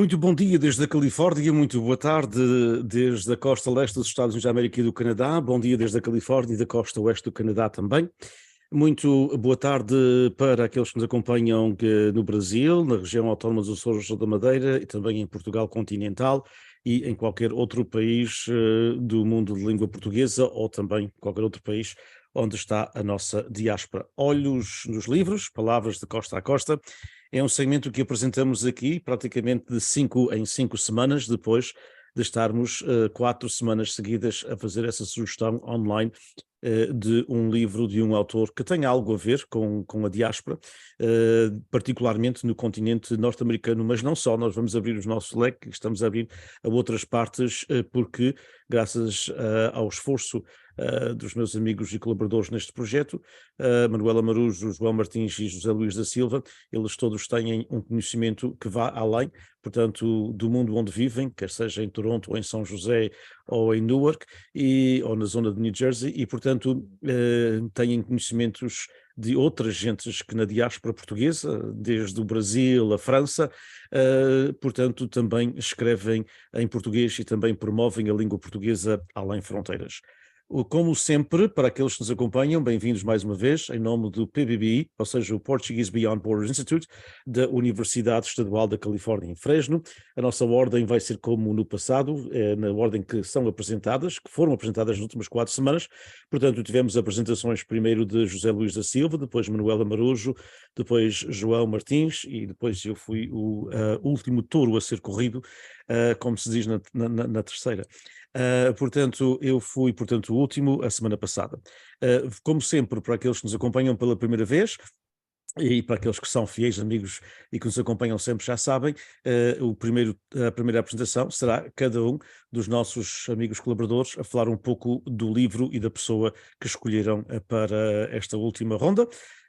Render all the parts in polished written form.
Muito bom dia desde a Califórnia, muito boa tarde desde a costa leste dos Estados Unidos da América e do Canadá, bom dia desde a Califórnia e da costa oeste do Canadá também. Muito boa tarde para aqueles que nos acompanham no Brasil, na região autónoma dos Açores da Madeira e também em Portugal continental e em qualquer outro país do mundo de língua portuguesa ou também qualquer outro país onde está a nossa diáspora. Olhos nos livros, palavras de costa a costa. É um segmento que apresentamos aqui praticamente de 5 em 5 semanas, depois de estarmos 4 semanas seguidas a fazer essa sugestão online de um livro de um autor que tem algo a ver com a diáspora, particularmente no continente norte-americano, mas não só. Nós vamos abrir os nossos leques, estamos a abrir a outras partes, porque graças ao esforço dos meus amigos e colaboradores neste projeto, Manuela Marujo, João Martins e José Luís da Silva, eles todos têm um conhecimento que vá além, portanto, do mundo onde vivem, quer seja em Toronto ou em São José ou em Newark, ou na zona de New Jersey, e portanto têm conhecimentos de outras gentes que na diáspora portuguesa, desde o Brasil, a França, portanto também escrevem em português e também promovem a língua portuguesa além fronteiras. Como sempre, para aqueles que nos acompanham, bem-vindos mais uma vez, em nome do PBBI, ou seja, o Portuguese Beyond Borders Institute, da Universidade Estadual da Califórnia em Fresno. A nossa ordem vai ser como no passado, na ordem que são apresentadas, que foram apresentadas nas últimas 4 semanas. Portanto, tivemos apresentações primeiro de José Luís da Silva, depois Manuela Marujo, depois João Martins e depois eu fui o último touro a ser corrido, como se diz na terceira. Portanto, eu fui, o último a semana passada. Como sempre, para aqueles que nos acompanham pela primeira vez, e para aqueles que são fiéis amigos e que nos acompanham sempre já sabem, a primeira apresentação será cada um dos nossos amigos colaboradores a falar um pouco do livro e da pessoa que escolheram para esta última ronda.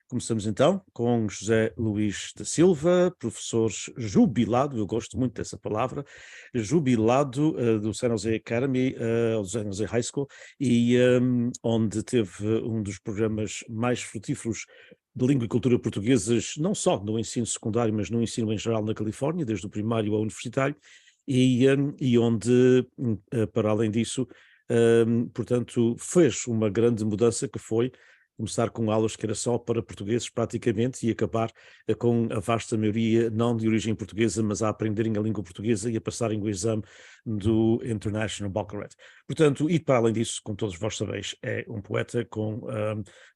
Começamos então com José Luís da Silva, professor jubilado, eu gosto muito dessa palavra, jubilado do San Jose Academy, do San Jose High School, e onde teve um dos programas mais frutíferos de língua e cultura portuguesas, não só no ensino secundário, mas no ensino em geral na Califórnia, desde o primário ao universitário, e onde, para além disso, portanto, fez uma grande mudança que foi começar com aulas que era só para portugueses praticamente e acabar com a vasta maioria não de origem portuguesa, mas a aprenderem a língua portuguesa e a passarem o exame do International Baccalaureate. Portanto, e para além disso, como todos vós sabeis, é um poeta com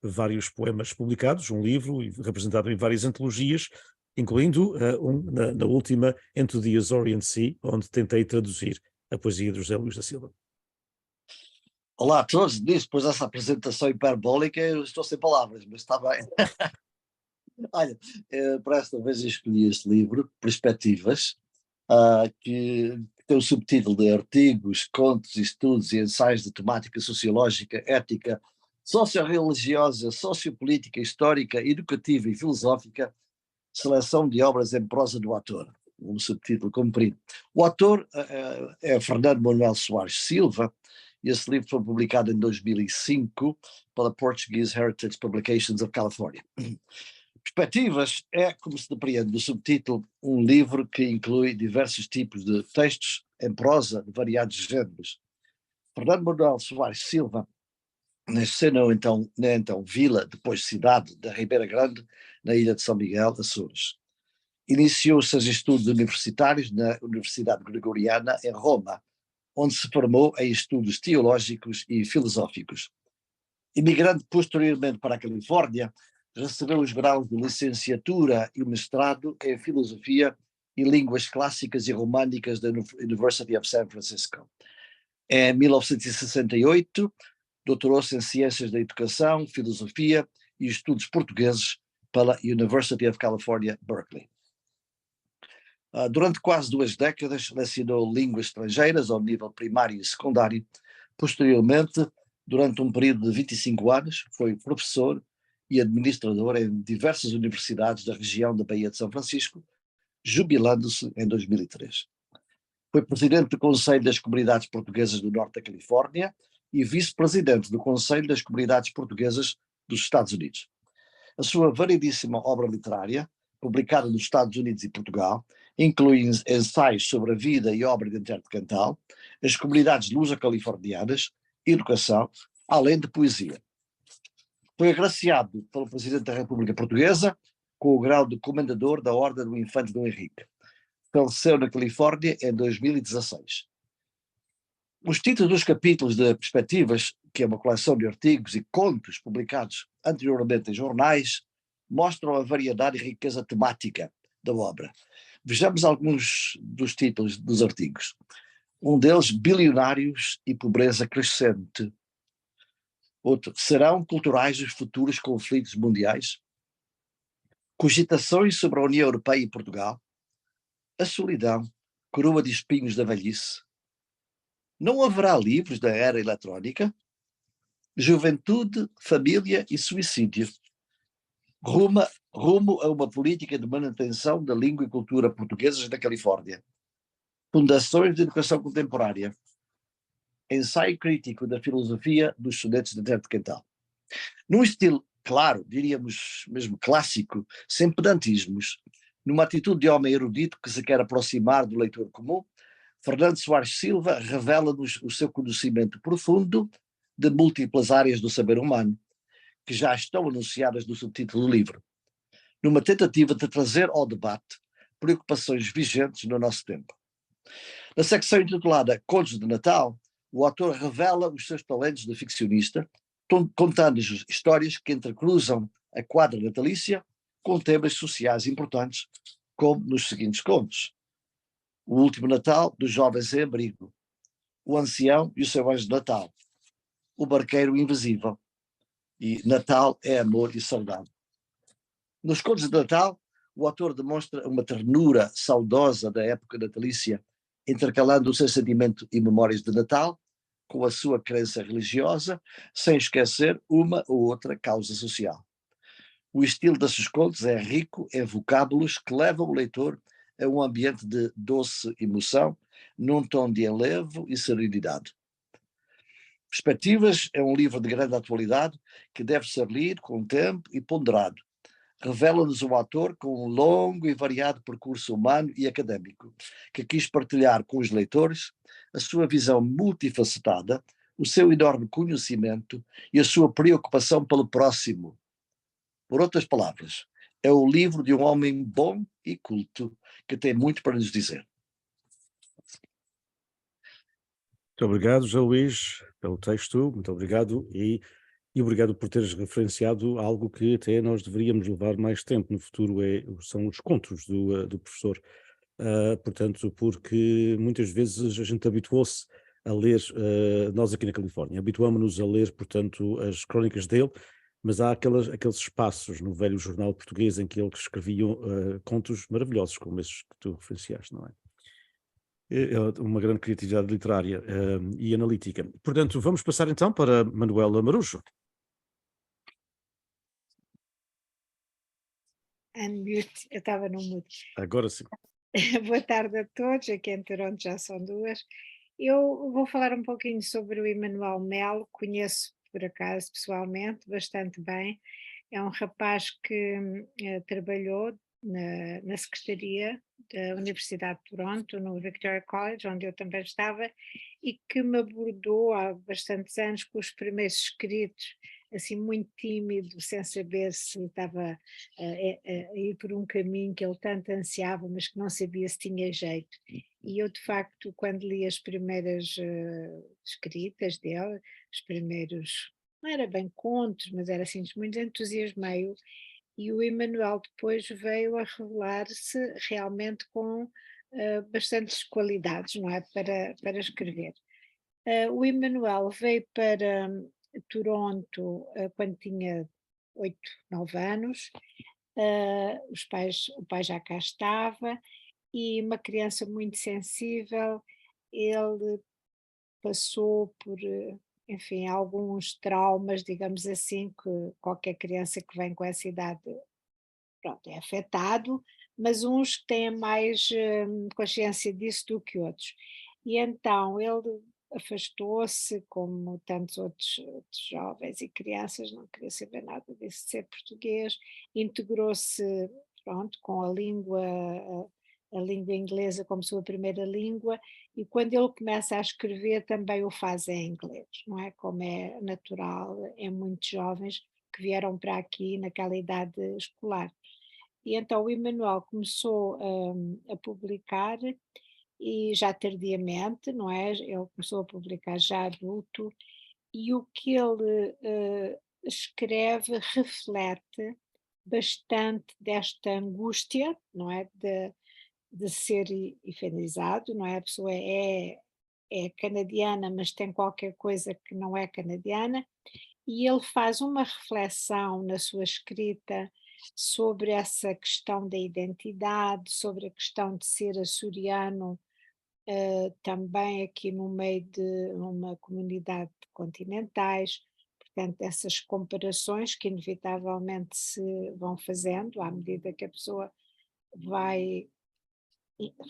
vários poemas publicados, um livro representado em várias antologias, incluindo na última, Into the Azorian Sea, onde tentei traduzir a poesia de José Luís da Silva. Olá a todos, depois dessa apresentação hiperbólica eu estou sem palavras, mas está bem. Olha, para esta vez eu escolhi este livro, Perspectivas, que tem o subtítulo de Artigos, Contos, Estudos e Ensaios de Temática Sociológica, Ética, Socio-religiosa, Sociopolítica, Histórica, Educativa e Filosófica, Seleção de Obras em Prosa do Autor. Um subtítulo comprido. O autor é Fernando Manuel Soares Silva. Esse livro foi publicado em 2005 pela Portuguese Heritage Publications of California. Perspectivas é, como se depreende do subtítulo, um livro que inclui diversos tipos de textos em prosa de variados géneros. Fernando Manuel Soares Silva nasceu na então vila, depois cidade, da Ribeira Grande, na ilha de São Miguel, Açores. Iniciou os seus estudos universitários na Universidade Gregoriana, em Roma, onde se formou em estudos teológicos e filosóficos. Imigrando posteriormente para a Califórnia, recebeu os graus de licenciatura e mestrado em Filosofia e Línguas Clássicas e Românicas da University of San Francisco. Em 1968, doutorou-se em Ciências da Educação, Filosofia e Estudos Portugueses pela University of California, Berkeley. Durante quase 2 décadas, lecionou línguas estrangeiras ao nível primário e secundário. Posteriormente, durante um período de 25 anos, foi professor e administrador em diversas universidades da região da Baía de São Francisco, jubilando-se em 2003. Foi presidente do Conselho das Comunidades Portuguesas do Norte da Califórnia e vice-presidente do Conselho das Comunidades Portuguesas dos Estados Unidos. A sua variedíssima obra literária, publicada nos Estados Unidos e Portugal, Inclui ensaios sobre a vida e obra de Antero de Cantal, as comunidades luso-californianas, educação, além de poesia. Foi agraciado pelo Presidente da República Portuguesa com o grau de Comendador da Ordem do Infante Dom Henrique. Faleceu na Califórnia em 2016. Os títulos dos capítulos de Perspectivas, que é uma coleção de artigos e contos publicados anteriormente em jornais, mostram a variedade e riqueza temática da obra. Vejamos alguns dos títulos dos artigos. Um deles, Bilionários e Pobreza Crescente. Outro, serão culturais os futuros conflitos mundiais? Cogitações sobre a União Europeia e Portugal? A solidão, coroa de espinhos da velhice? Não haverá livros da era eletrónica? Juventude, família e suicídio. Rumo a uma política de manutenção da língua e cultura portuguesas da Califórnia. Fundações de Educação Contemporânea. Ensaio crítico da filosofia dos sonetos de Antero de Quental. Num estilo, claro, diríamos mesmo clássico, sem pedantismos, numa atitude de homem erudito que se quer aproximar do leitor comum, Fernando Soares Silva revela-nos o seu conhecimento profundo de múltiplas áreas do saber humano, que já estão anunciadas no subtítulo do livro, numa tentativa de trazer ao debate preocupações vigentes no nosso tempo. Na secção intitulada Contos de Natal, o autor revela os seus talentos de ficcionista, contando-nos histórias que entrecruzam a quadra natalícia com temas sociais importantes, como nos seguintes contos: O Último Natal dos Jovens Sem Abrigo, O Ancião e o Seu Anjo de Natal, O Barqueiro Invisível e Natal é Amor e Saudade. Nos contos de Natal, o autor demonstra uma ternura saudosa da época natalícia, intercalando o seu sentimento e memórias de Natal com a sua crença religiosa, sem esquecer uma ou outra causa social. O estilo desses contos é rico em vocábulos que levam o leitor a um ambiente de doce emoção, num tom de enlevo e serenidade. Perspectivas é um livro de grande atualidade que deve ser lido com tempo e ponderado. Revela-nos um autor com um longo e variado percurso humano e académico, que quis partilhar com os leitores a sua visão multifacetada, o seu enorme conhecimento e a sua preocupação pelo próximo. Por outras palavras, é o livro de um homem bom e culto que tem muito para nos dizer. Muito obrigado, José Luís, pelo texto, muito obrigado e obrigado por teres referenciado algo que até nós deveríamos levar mais tempo no futuro, são os contos do professor. Portanto, porque muitas vezes a gente habituou-se a ler, nós aqui na Califórnia, habituámos-nos a ler, portanto, as crónicas dele, mas há aqueles espaços no velho jornal português em que ele escrevia contos maravilhosos, como esses que tu referenciaste, não é? É uma grande criatividade literária e analítica. Portanto, vamos passar então para Manuela Marujo. Unmute, eu estava no mute. Agora sim. Boa tarde a todos, aqui em Toronto já são 2. Eu vou falar um pouquinho sobre o Emanuel Melo, conheço por acaso pessoalmente bastante bem. É um rapaz que trabalhou na Secretaria da Universidade de Toronto, no Victoria College, onde eu também estava, e que me abordou há bastantes anos com os primeiros escritos, assim muito tímido, sem saber se estava a ir por um caminho que ele tanto ansiava, mas que não sabia se tinha jeito. E eu, de facto, quando li as primeiras escritas dele, os primeiros, não era bem contos, mas era assim, muito entusiasmei-o, e o Emanuel depois veio a revelar-se realmente com bastantes qualidades, não é, para escrever. O Emanuel veio para Toronto quando tinha 8, 9 anos, o pai já cá estava, e uma criança muito sensível, ele passou por, enfim, alguns traumas, digamos assim, que qualquer criança que vem com essa idade, pronto, é afetado, mas uns têm mais consciência disso do que outros. E então ele afastou-se, como tantos outros jovens e crianças, não queria saber nada disso de ser português, integrou-se, pronto, com a língua a língua inglesa como sua primeira língua, e quando ele começa a escrever também o faz em inglês, não é? Como é natural em muitos jovens que vieram para aqui naquela idade escolar. E então o Emanuel começou a publicar e já tardiamente, não é? Ele começou a publicar já adulto e o que ele escreve reflete bastante desta angústia, não é? De ser infernizado, não é? A pessoa é canadiana, mas tem qualquer coisa que não é canadiana, e ele faz uma reflexão na sua escrita sobre essa questão da identidade, sobre a questão de ser açoriano, também aqui no meio de uma comunidade de continentais, portanto, essas comparações que inevitavelmente se vão fazendo à medida que a pessoa vai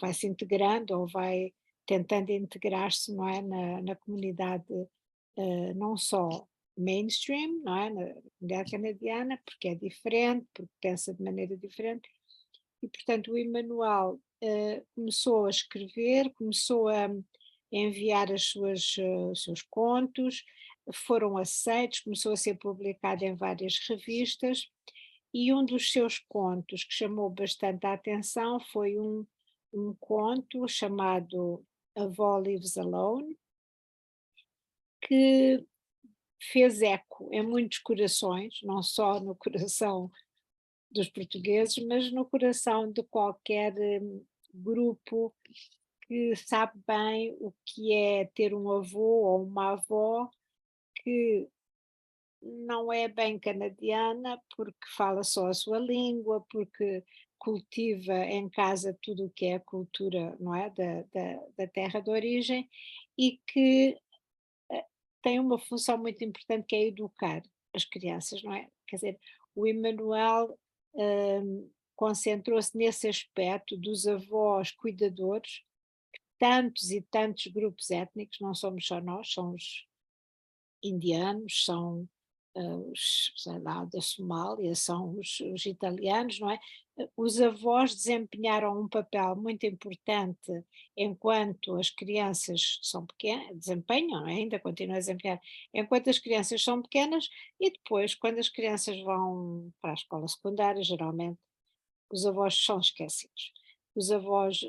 vai se integrando ou vai tentando integrar-se, não é, na comunidade, não só mainstream, não é, na comunidade canadiana, porque é diferente, porque pensa de maneira diferente, e portanto o Emanuel, começou a escrever, começou a enviar os seus contos, foram aceitos, começou a ser publicado em várias revistas, e um dos seus contos que chamou bastante a atenção foi um conto chamado A Avó Lives Alone, que fez eco em muitos corações, não só no coração dos portugueses, mas no coração de qualquer grupo que sabe bem o que é ter um avô ou uma avó que não é bem canadiana, porque fala só a sua língua, porque cultiva em casa tudo o que é a cultura, não é, da terra de origem, e que tem uma função muito importante que é educar as crianças, não é? Quer dizer, o Emanuel concentrou-se nesse aspecto dos avós cuidadores, tantos e tantos grupos étnicos, não somos só nós, são os indianos, são os, sei lá, da Somália, são os italianos, não é? Os avós desempenharam um papel muito importante enquanto as crianças são pequenas, desempenham, não é? Ainda continuam a desempenhar, enquanto as crianças são pequenas, e depois, quando as crianças vão para a escola secundária, geralmente os avós são esquecidos. Os avós,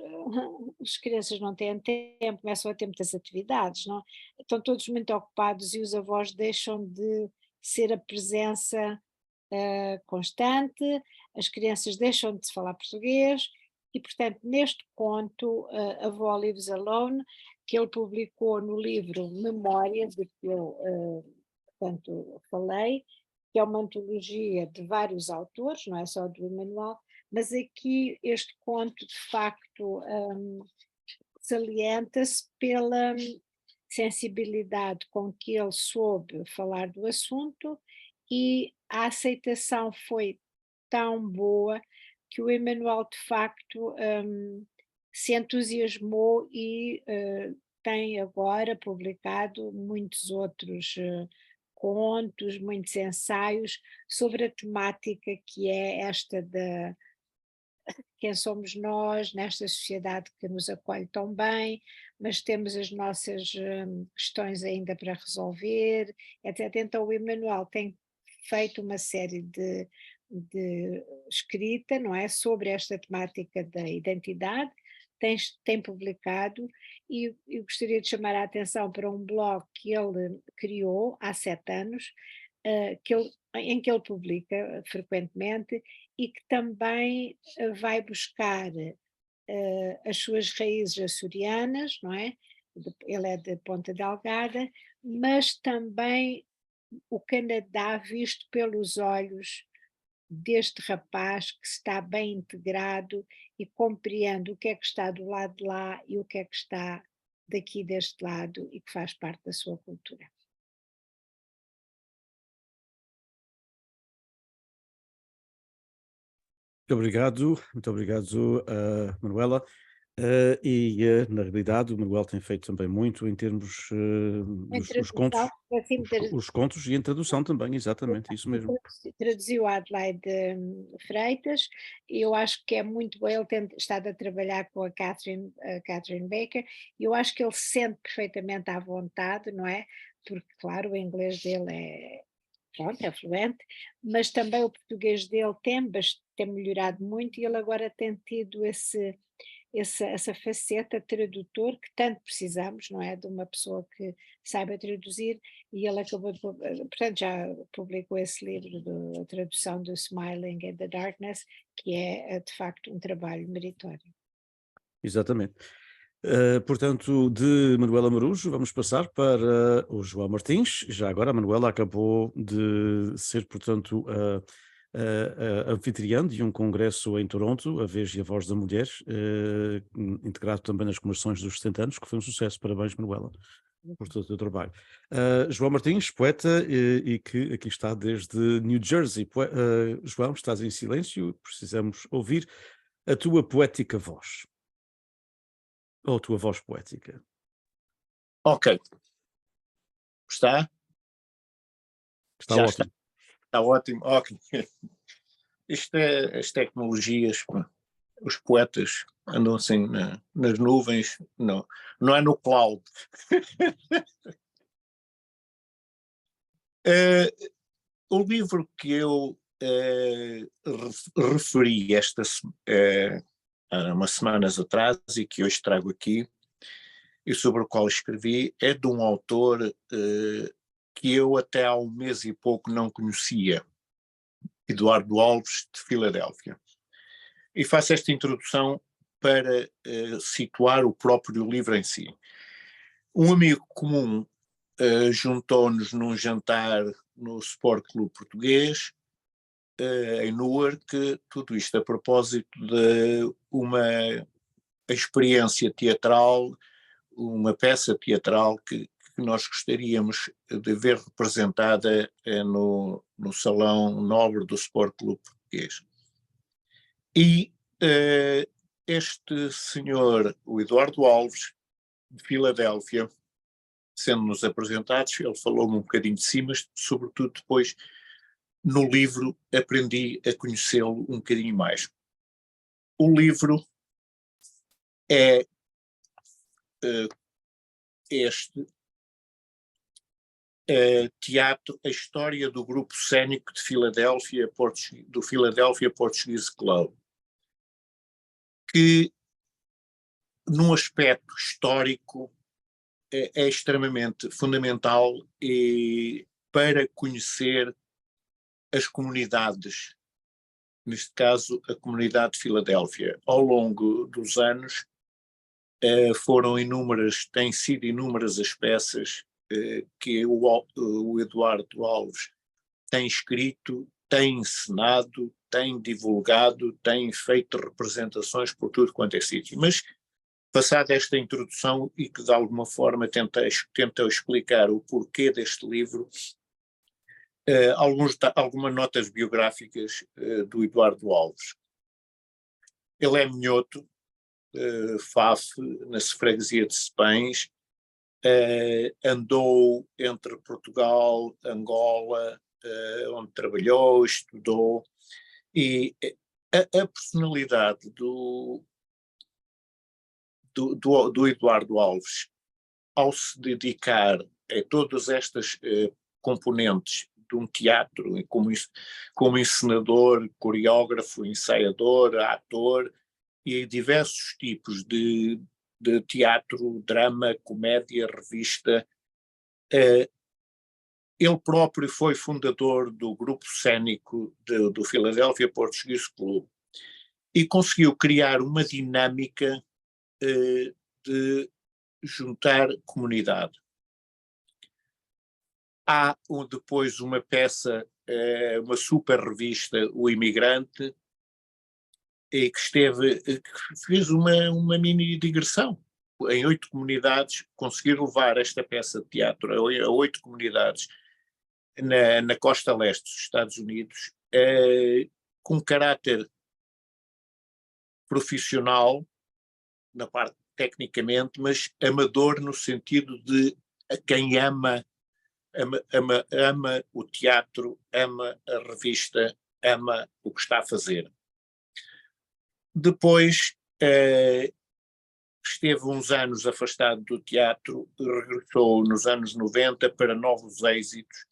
as crianças não têm tempo, começam a ter muitas atividades, não? Estão todos muito ocupados e os avós deixam de ser a presença constante, as crianças deixam de se falar português e, portanto, neste conto, A Avó Lives Alone, que ele publicou no livro Memória, de que eu, portanto, falei, que é uma antologia de vários autores, não é só do Emanuel, mas aqui este conto, de facto, salienta-se pela sensibilidade com que ele soube falar do assunto e a aceitação foi tão boa que o Emanuel de facto se entusiasmou e tem agora publicado muitos outros contos, muitos ensaios sobre a temática que é esta da quem somos nós nesta sociedade que nos acolhe tão bem, mas temos as nossas questões ainda para resolver, etc. Então o Emanuel tem feito uma série de escrita, não é, sobre esta temática da identidade, tem publicado e eu gostaria de chamar a atenção para um blog que ele criou há 7 anos, em que ele publica frequentemente e que também vai buscar as suas raízes açorianas, não é? Ele é de Ponta Delgada, mas também o Canadá visto pelos olhos deste rapaz que está bem integrado e compreende o que é que está do lado de lá e o que é que está daqui deste lado e que faz parte da sua cultura. Muito obrigado, Manuela. Na realidade, o Manuel tem feito também muito em termos Em os contos, tradução, assim, os contos e em tradução também, exatamente, isso mesmo. traduziu a Adelaide Freitas, e eu acho que é muito bom, ele tem estado a trabalhar com a Catherine Baker, e eu acho que ele se sente perfeitamente à vontade, não é? Porque, claro, o inglês dele pronto, é fluente, mas também o português dele tem melhorado muito, e ele agora tem tido essa faceta tradutor que tanto precisamos, não é? De uma pessoa que saiba traduzir, e ele acabou portanto, já publicou esse livro a tradução do Smiling in the Darkness, que é de facto um trabalho meritório. Exatamente. Portanto, de Manuela Marujo, vamos passar para o João Martins. Já agora, a Manuela acabou de ser, portanto, a anfitriã de um congresso em Toronto, a Vez e a Voz da Mulher, integrado também nas comemorações dos 70 anos, que foi um sucesso. Parabéns, Manuela, por todo o teu trabalho. João Martins, poeta, e que aqui está desde New Jersey. João, estás em silêncio, precisamos ouvir a tua poética voz. Ou a tua voz poética. Ok. Está? Está Já ótimo. está ótimo. Ok. Isto é as tecnologias, pá. Os poetas andam assim nas nuvens, não é no cloud. O livro que eu referi há umas semanas atrás e que hoje trago aqui, e sobre o qual escrevi, é de um autor que eu até há um mês e pouco não conhecia, Eduardo Alves, de Filadélfia. E faço esta introdução para situar o próprio livro em si. Um amigo comum juntou-nos num jantar no Sport Clube Português, em Newark, tudo isto a propósito de uma experiência teatral, uma peça teatral que nós gostaríamos de ver representada no Salão Nobre do Sport Clube Português. E este senhor, o Eduardo Alves, de Filadélfia, sendo-nos apresentados, ele falou-me um bocadinho de si, mas sobretudo depois, no livro, aprendi a conhecê-lo um bocadinho mais. O livro é este teatro, a história do grupo cênico de Filadélfia, do Philadelphia Portuguese Club, que num aspecto histórico é extremamente fundamental para conhecer as comunidades, neste caso a comunidade de Filadélfia. Ao longo dos anos têm sido inúmeras as peças que o Eduardo Alves tem escrito, tem encenado, tem divulgado, tem feito representações por tudo quanto é sítio. Mas, passada esta introdução e que de alguma forma tenta explicar o porquê deste livro, algumas notas biográficas do Eduardo Alves. Ele é minhoto, Faf, na freguesia de Sepães, andou entre Portugal, Angola, onde trabalhou, estudou, e a personalidade do Eduardo Alves, ao se dedicar a todas estas componentes de um teatro, como encenador, coreógrafo, ensaiador, ator, e diversos tipos de teatro, drama, comédia, revista. Ele próprio foi fundador do grupo cênico do Philadelphia Portuguese Club e conseguiu criar uma dinâmica de juntar comunidade. Há depois uma peça, uma super revista, O Imigrante, que fez uma mini digressão. Em 8 comunidades, conseguir levar esta peça de teatro a 8 comunidades na costa leste dos Estados Unidos, com caráter profissional, na parte tecnicamente, mas amador no sentido de quem ama o teatro, ama a revista, ama o que está a fazer. Depois esteve uns anos afastado do teatro, regressou nos anos 90 para novos êxitos,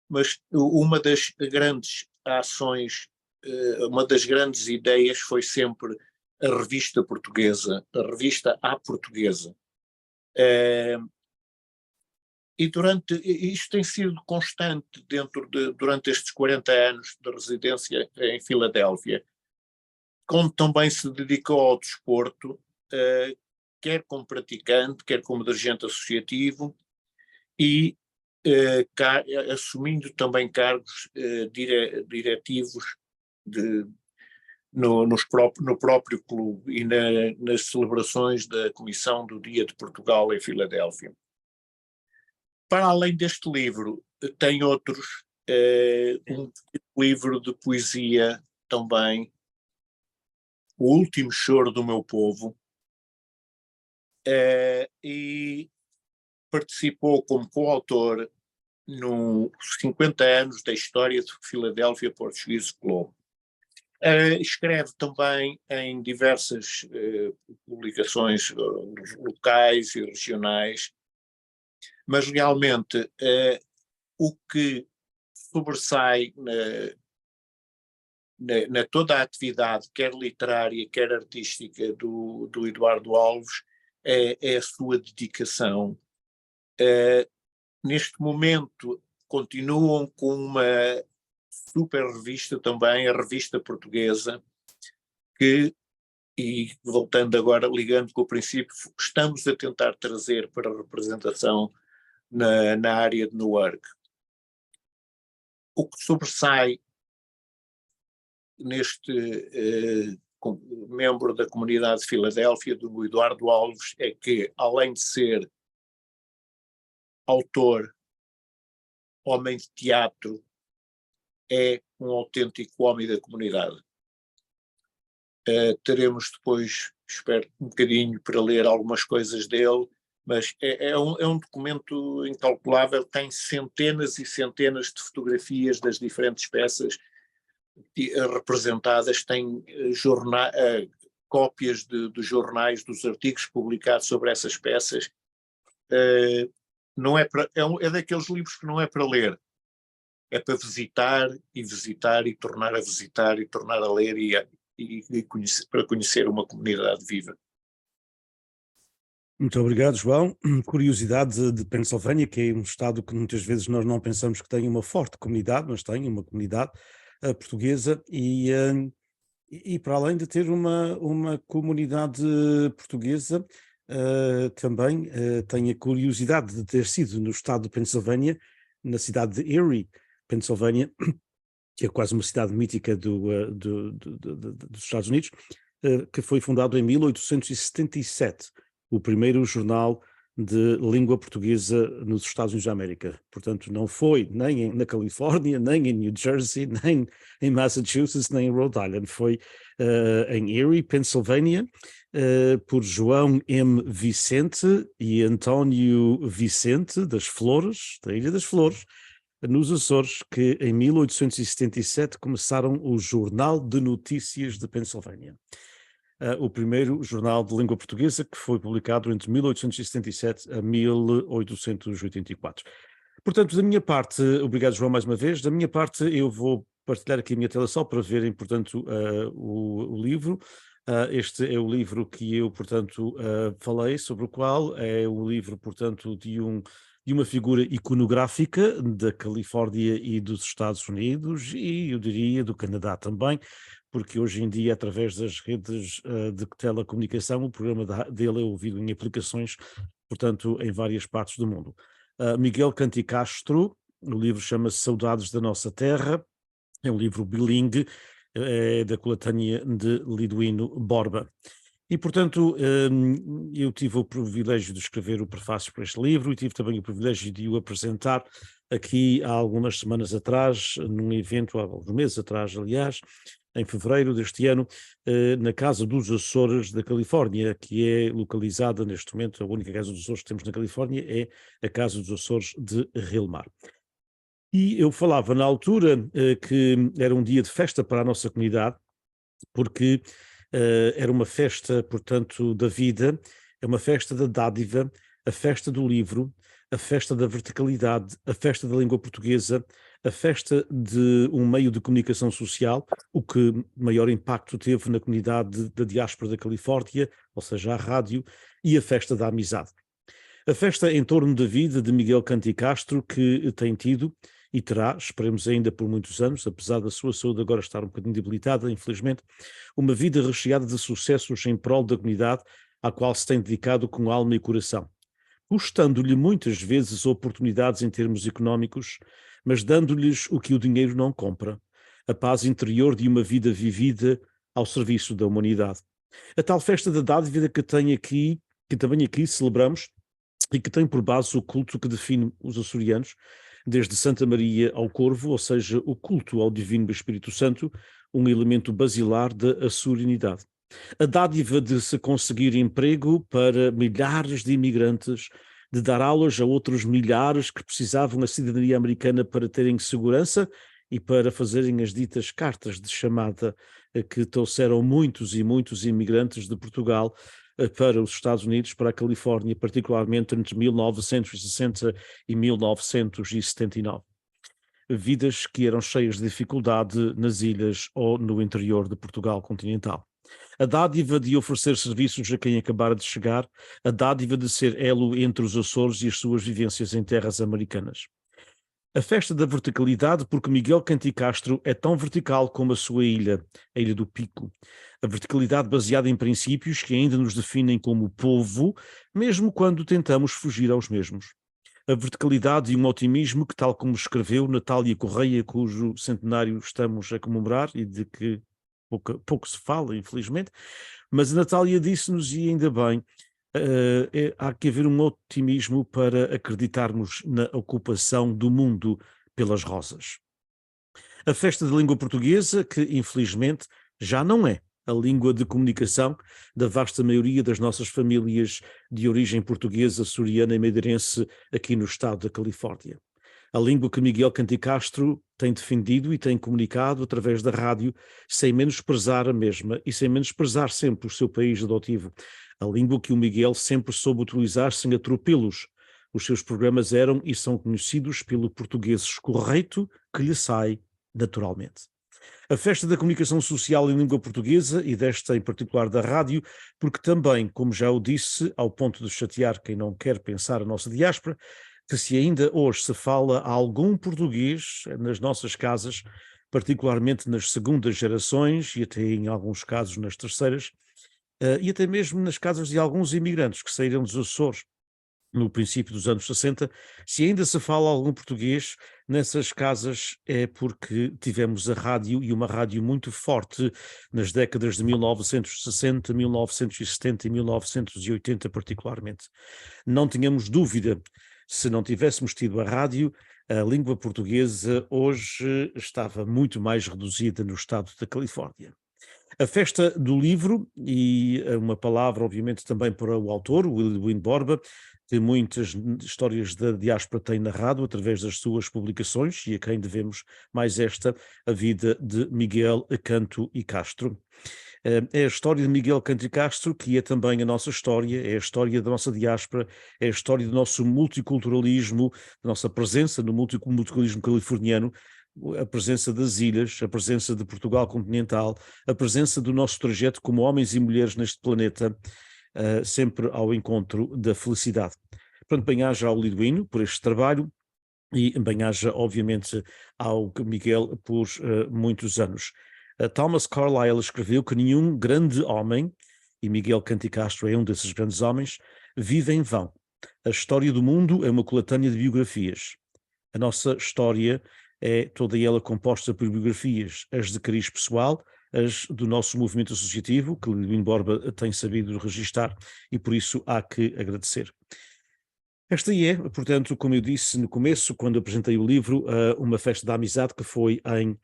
mas uma das grandes ações, uma das grandes ideias foi sempre a revista portuguesa, a revista à portuguesa. E isto tem sido constante durante estes 40 anos de residência em Filadélfia, como também se dedicou ao desporto, quer como praticante, quer como dirigente associativo, e assumindo também cargos diretivos no próprio clube e nas celebrações da Comissão do Dia de Portugal em Filadélfia. Para além deste livro, tem outros, um livro de poesia também, O Último Choro do Meu Povo, e participou como coautor nos 50 anos da história de Filadélfia Portuguese Club. Escreve também em diversas publicações locais e regionais, mas realmente o que sobressai na toda a atividade, quer literária, quer artística do Eduardo Alves, é a sua dedicação. Neste momento continuam com uma super revista também, a Revista Portuguesa, e voltando agora, ligando com o princípio, estamos a tentar trazer para a representação na área de Newark. O que sobressai neste membro da comunidade de Filadélfia, do Eduardo Alves, é que, além de ser autor, homem de teatro, é um autêntico homem da comunidade. Teremos depois, espero, um bocadinho para ler algumas coisas dele, mas é um documento incalculável, tem centenas e centenas de fotografias das diferentes peças representadas, tem cópias dos jornais, dos artigos publicados sobre essas peças. Não é daqueles livros que não é para ler, é para visitar e tornar a visitar e tornar a ler para conhecer uma comunidade viva. Muito obrigado, João. Curiosidade de Pensilvânia, que é um estado que muitas vezes nós não pensamos que tem uma forte comunidade, mas tem uma comunidade portuguesa e para além de ter uma comunidade portuguesa, também tem a curiosidade de ter sido no estado de Pensilvânia, na cidade de Erie, Pensilvânia, que é quase uma cidade mítica dos Estados Unidos, que foi fundado em 1877, o primeiro jornal de língua portuguesa nos Estados Unidos da América. Portanto, não foi nem na Califórnia, nem em New Jersey, nem em Massachusetts, nem em Rhode Island. Foi em Erie, Pensilvânia, por João M. Vicente e António Vicente das Flores, da Ilha das Flores, nos Açores, que em 1877 começaram o Jornal de Notícias de Pensilvânia. O primeiro jornal de língua portuguesa que foi publicado entre 1877 a 1884. Portanto, da minha parte, obrigado, João, mais uma vez. Da minha parte, eu vou partilhar aqui a minha tela só para verem, portanto, o livro. Este é o livro que eu, portanto, falei, sobre o qual é um livro, portanto, de uma figura iconográfica da Califórnia e dos Estados Unidos e, eu diria, do Canadá também, porque hoje em dia, através das redes de telecomunicação, o programa dele é ouvido em aplicações, portanto, em várias partes do mundo. Miguel Canti Castro, o livro chama-se Saudades da Nossa Terra, é um livro bilingue, da coletânea de Liduíno Borba. E, portanto, eu tive o privilégio de escrever o prefácio para este livro e tive também o privilégio de o apresentar aqui há algumas semanas atrás, num evento, há alguns meses atrás, aliás, em fevereiro deste ano, na Casa dos Açores da Califórnia, que é localizada neste momento, a única Casa dos Açores que temos na Califórnia é a Casa dos Açores de Rilmar. E eu falava na altura que era um dia de festa para a nossa comunidade, porque era uma festa, portanto, da vida, é uma festa da dádiva, a festa do livro, a festa da verticalidade, a festa da língua portuguesa, a festa de um meio de comunicação social, o que maior impacto teve na comunidade da diáspora da Califórnia, ou seja, a rádio, e a festa da amizade. A festa em torno da vida de Miguel Canti Castro, que tem tido e terá, esperemos ainda por muitos anos, apesar da sua saúde agora estar um bocadinho debilitada, infelizmente, uma vida recheada de sucessos em prol da comunidade à qual se tem dedicado com alma e coração, custando-lhe muitas vezes oportunidades em termos económicos, mas dando-lhes o que o dinheiro não compra, a paz interior de uma vida vivida ao serviço da humanidade. A tal festa da dádiva que também aqui celebramos e que tem por base o culto que define os açorianos, desde Santa Maria ao Corvo, ou seja, o culto ao Divino Espírito Santo, um elemento basilar da açorianidade. A dádiva de se conseguir emprego para milhares de imigrantes, de dar aulas a outros milhares que precisavam a cidadania americana para terem segurança e para fazerem as ditas cartas de chamada que trouxeram muitos e muitos imigrantes de Portugal para os Estados Unidos, para a Califórnia, particularmente entre 1960 e 1979. Vidas que eram cheias de dificuldade nas ilhas ou no interior de Portugal continental. A dádiva de oferecer serviços a quem acabara de chegar, a dádiva de ser elo entre os Açores e as suas vivências em terras americanas. A festa da verticalidade, porque Miguel Canti Castro é tão vertical como a sua ilha, a Ilha do Pico. A verticalidade baseada em princípios que ainda nos definem como povo, mesmo quando tentamos fugir aos mesmos. A verticalidade e um otimismo que, tal como escreveu Natália Correia, cujo centenário estamos a comemorar e de que pouco se fala, infelizmente, mas a Natália disse-nos, e ainda bem, há que haver um otimismo para acreditarmos na ocupação do mundo pelas rosas. A festa da língua portuguesa, que infelizmente já não é a língua de comunicação da vasta maioria das nossas famílias de origem portuguesa, açoriana e madeirense aqui no estado da Califórnia. A língua que Miguel Canti Castro tem defendido e tem comunicado através da rádio, sem menosprezar a mesma e sem menosprezar sempre o seu país adotivo. A língua que o Miguel sempre soube utilizar sem atropelos. Os seus programas eram e são conhecidos pelo português correto que lhe sai naturalmente. A festa da comunicação social em língua portuguesa, e desta em particular da rádio, porque também, como já o disse, ao ponto de chatear quem não quer pensar a nossa diáspora, que se ainda hoje se fala algum português nas nossas casas, particularmente nas segundas gerações e até em alguns casos nas terceiras, e até mesmo nas casas de alguns imigrantes que saíram dos Açores no princípio dos anos 60, se ainda se fala algum português nessas casas é porque tivemos a rádio e uma rádio muito forte nas décadas de 1960, 1970 e 1980 particularmente. Não tínhamos dúvida, se não tivéssemos tido a rádio, a língua portuguesa hoje estava muito mais reduzida no estado da Califórnia. A festa do livro, e uma palavra obviamente também para o autor, o Lidwin Borba, que muitas histórias da diáspora tem narrado através das suas publicações, e a quem devemos mais esta, a vida de Miguel Canto e Castro. É a história de Miguel Canto e Castro, que é também a nossa história, é a história da nossa diáspora, é a história do nosso multiculturalismo, da nossa presença no multiculturalismo californiano, a presença das ilhas, a presença de Portugal continental, a presença do nosso trajeto como homens e mulheres neste planeta, sempre ao encontro da felicidade. Portanto, bem-aja ao Liduíno por este trabalho e bem-aja, obviamente, ao Miguel por muitos anos. Thomas Carlyle escreveu que nenhum grande homem, e Miguel Canti Castro é um desses grandes homens, vive em vão. A história do mundo é uma coletânea de biografias. A nossa história é toda ela composta por biografias, as de cariz pessoal, as do nosso movimento associativo, que Lidwin Borba tem sabido registar, e por isso há que agradecer. Esta é, portanto, como eu disse no começo, quando apresentei o livro, uma festa da amizade que foi em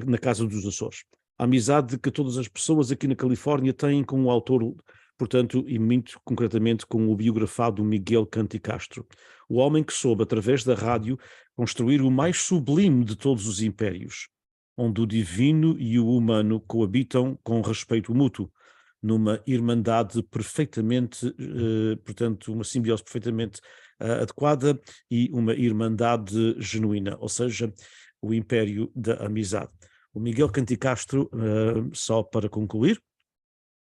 na Casa dos Açores. A amizade que todas as pessoas aqui na Califórnia têm com o autor, portanto, e muito concretamente com o biografado Miguel Canti Castro, o homem que soube, através da rádio, construir o mais sublime de todos os impérios, onde o divino e o humano coabitam com respeito mútuo, numa irmandade perfeitamente, portanto, uma simbiose perfeitamente adequada e uma irmandade genuína, ou seja, o império da amizade. O Miguel Canti Castro, só para concluir,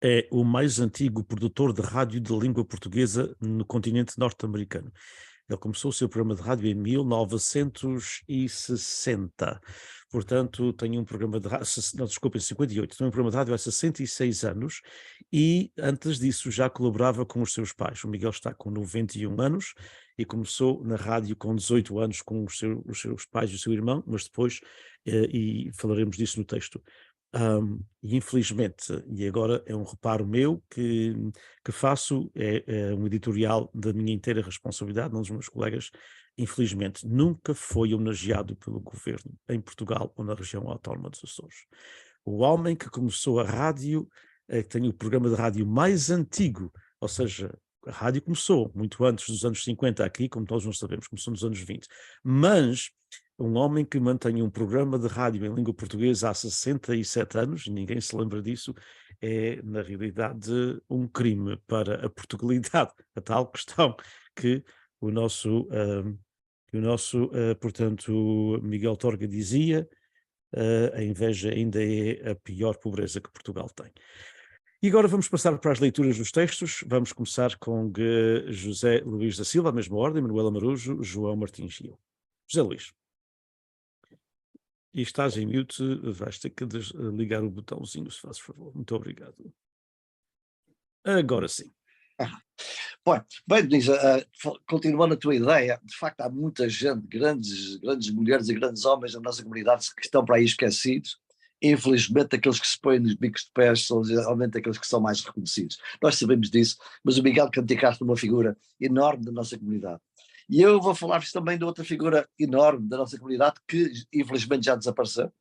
é o mais antigo produtor de rádio de língua portuguesa no continente norte-americano. Ele começou o seu programa de rádio em 1960. Portanto, tem um programa de rádio, não, desculpa, em 58, tem um programa de rádio há 66 anos e antes disso já colaborava com os seus pais. O Miguel está com 91 anos e começou na rádio com 18 anos com os seus pais e o seu irmão, mas depois, e falaremos disso no texto, e infelizmente, e agora é um reparo meu que faço, é um editorial da minha inteira responsabilidade, não dos meus colegas, infelizmente nunca foi homenageado pelo governo em Portugal ou na região autónoma dos Açores. O homem que começou a rádio, que tem o programa de rádio mais antigo, ou seja, a rádio começou muito antes dos anos 50 aqui, como todos nós sabemos, começou nos anos 20, mas um homem que mantém um programa de rádio em língua portuguesa há 67 anos, e ninguém se lembra disso, é, na realidade, um crime para a Portugalidade, a tal questão que o nosso, portanto, Miguel Torga dizia, a inveja ainda é a pior pobreza que Portugal tem. E agora vamos passar para as leituras dos textos. Vamos começar com José Luís da Silva, a mesma ordem, Manuela Marujo, João Martins Gil. José Luís. E estás em mute, vais ter que ligar o botãozinho, se fazes favor. Muito obrigado. Agora sim. Bem, Denise, continuando a tua ideia, de facto há muita gente, grandes mulheres e grandes homens na nossa comunidade que estão para aí esquecidos. Infelizmente, aqueles que se põem nos bicos de pés são geralmente aqueles que são mais reconhecidos. Nós sabemos disso, mas o Miguel Canti Castro é uma figura enorme da nossa comunidade. E eu vou falar-vos também de outra figura enorme da nossa comunidade que infelizmente já desapareceu,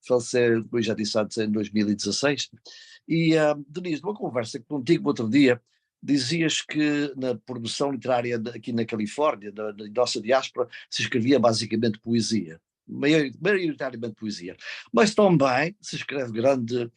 faleceu, como já disse antes, em 2016. E, Denise, numa conversa contigo outro dia, dizias que na produção literária aqui na Califórnia, na nossa diáspora, se escrevia basicamente poesia. Maioritariamente poesia, mas também se escreve grande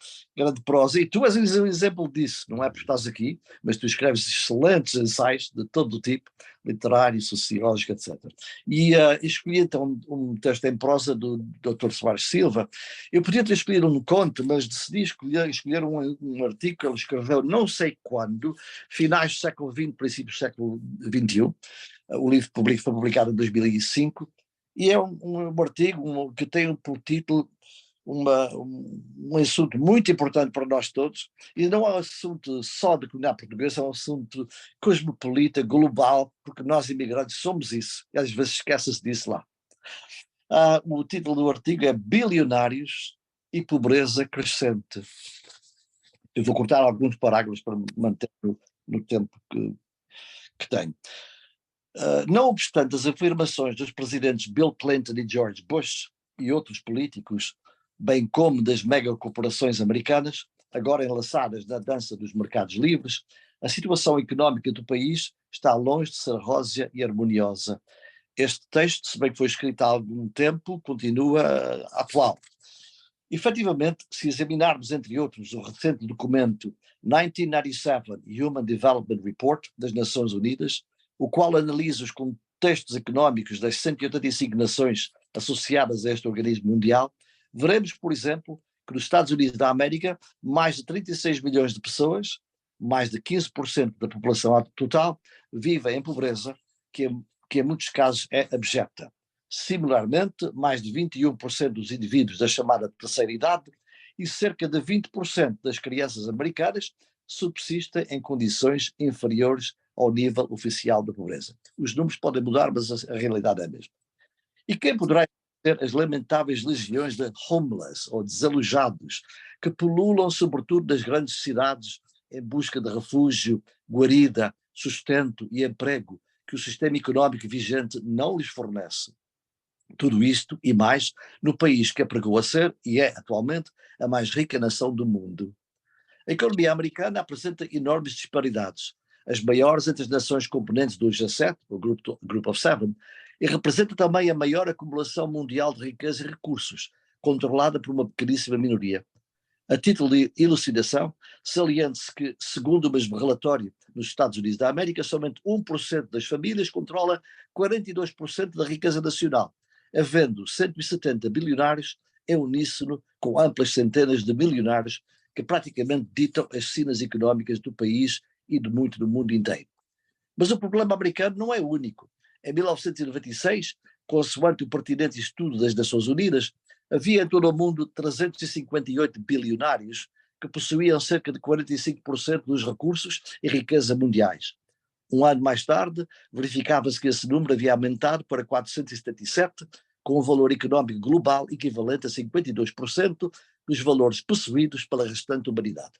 prosa, e tu és um exemplo disso, não é porque estás aqui, mas tu escreves excelentes ensaios de todo o tipo, literário, sociológico, etc. E escolhi então um texto em prosa do Dr. Soares Silva. Eu podia ter escolhido um conto, mas decidi escolher um artigo que ele escreveu não sei quando, finais do século XX, princípios do século XXI. O livro foi publicado em 2005, e é um artigo que tem por título um assunto muito importante para nós todos, e não é um assunto só da comunidade portuguesa, é um assunto cosmopolita, global, porque nós imigrantes somos isso, e às vezes esquece-se disso lá. O título do artigo é Bilionários e Pobreza Crescente. Eu vou cortar alguns parágrafos para manter no tempo que tenho. Não obstante as afirmações dos presidentes Bill Clinton e George Bush e outros políticos, bem como das megacorporações americanas, agora enlaçadas na dança dos mercados livres, a situação económica do país está longe de ser rósea e harmoniosa. Este texto, se bem que foi escrito há algum tempo, continua atual. Efetivamente, se examinarmos, entre outros, o recente documento 1997 Human Development Report das Nações Unidas, o qual analisa os contextos económicos das 185 nações associadas a este organismo mundial, veremos, por exemplo, que nos Estados Unidos da América, mais de 36 milhões de pessoas, mais de 15% da população total, vivem em pobreza, que em muitos casos é abjeta. Similarmente, mais de 21% dos indivíduos da chamada terceira idade e cerca de 20% das crianças americanas subsistem em condições inferiores ao nível oficial da pobreza. Os números podem mudar, mas a realidade é a mesma. E quem poderá ter as lamentáveis legiões de homeless, ou desalojados, que pululam sobretudo nas grandes cidades em busca de refúgio, guarida, sustento e emprego que o sistema económico vigente não lhes fornece? Tudo isto e mais no país que apregou a ser, e é atualmente, a mais rica nação do mundo. A economia americana apresenta enormes disparidades, as maiores entre as nações componentes do G7, o Group of Seven, e representa também a maior acumulação mundial de riqueza e recursos, controlada por uma pequeníssima minoria. A título de elucidação, saliente-se que, segundo o mesmo relatório, nos Estados Unidos da América, somente 1% das famílias controla 42% da riqueza nacional, havendo 170 bilionários em uníssono com amplas centenas de milionários que praticamente ditam as sinas económicas do país e de muito do mundo inteiro. Mas o problema americano não é único. Em 1996, consoante o pertinente estudo das Nações Unidas, havia em todo o mundo 358 bilionários que possuíam cerca de 45% dos recursos e riqueza mundiais. Um ano mais tarde, verificava-se que esse número havia aumentado para 477, com um valor económico global equivalente a 52% dos valores possuídos pela restante humanidade.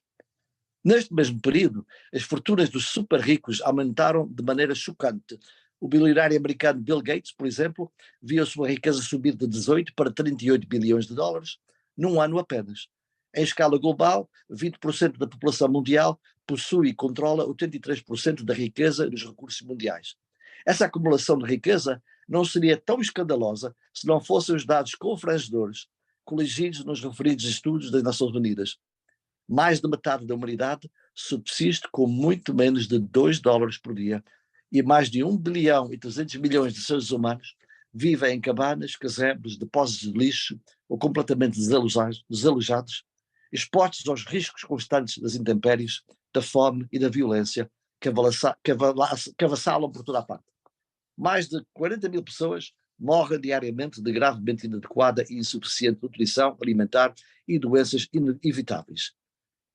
Neste mesmo período, as fortunas dos super ricos aumentaram de maneira chocante. O bilionário americano Bill Gates, por exemplo, viu a sua riqueza subir de 18 para 38 bilhões de dólares num ano apenas. Em escala global, 20% da população mundial possui e controla 83% da riqueza e dos recursos mundiais. Essa acumulação de riqueza não seria tão escandalosa se não fossem os dados confrangedores coligidos nos referidos estudos das Nações Unidas. Mais de metade da humanidade subsiste com muito menos de 2 dólares por dia e mais de 1 bilhão e 300 milhões de seres humanos vivem em cabanas, casebres, depósitos de lixo ou completamente desalojados, expostos aos riscos constantes das intempéries, da fome e da violência que avassalam por toda a parte. Mais de 40 mil pessoas morrem diariamente de gravemente inadequada e insuficiente nutrição alimentar e doenças inevitáveis.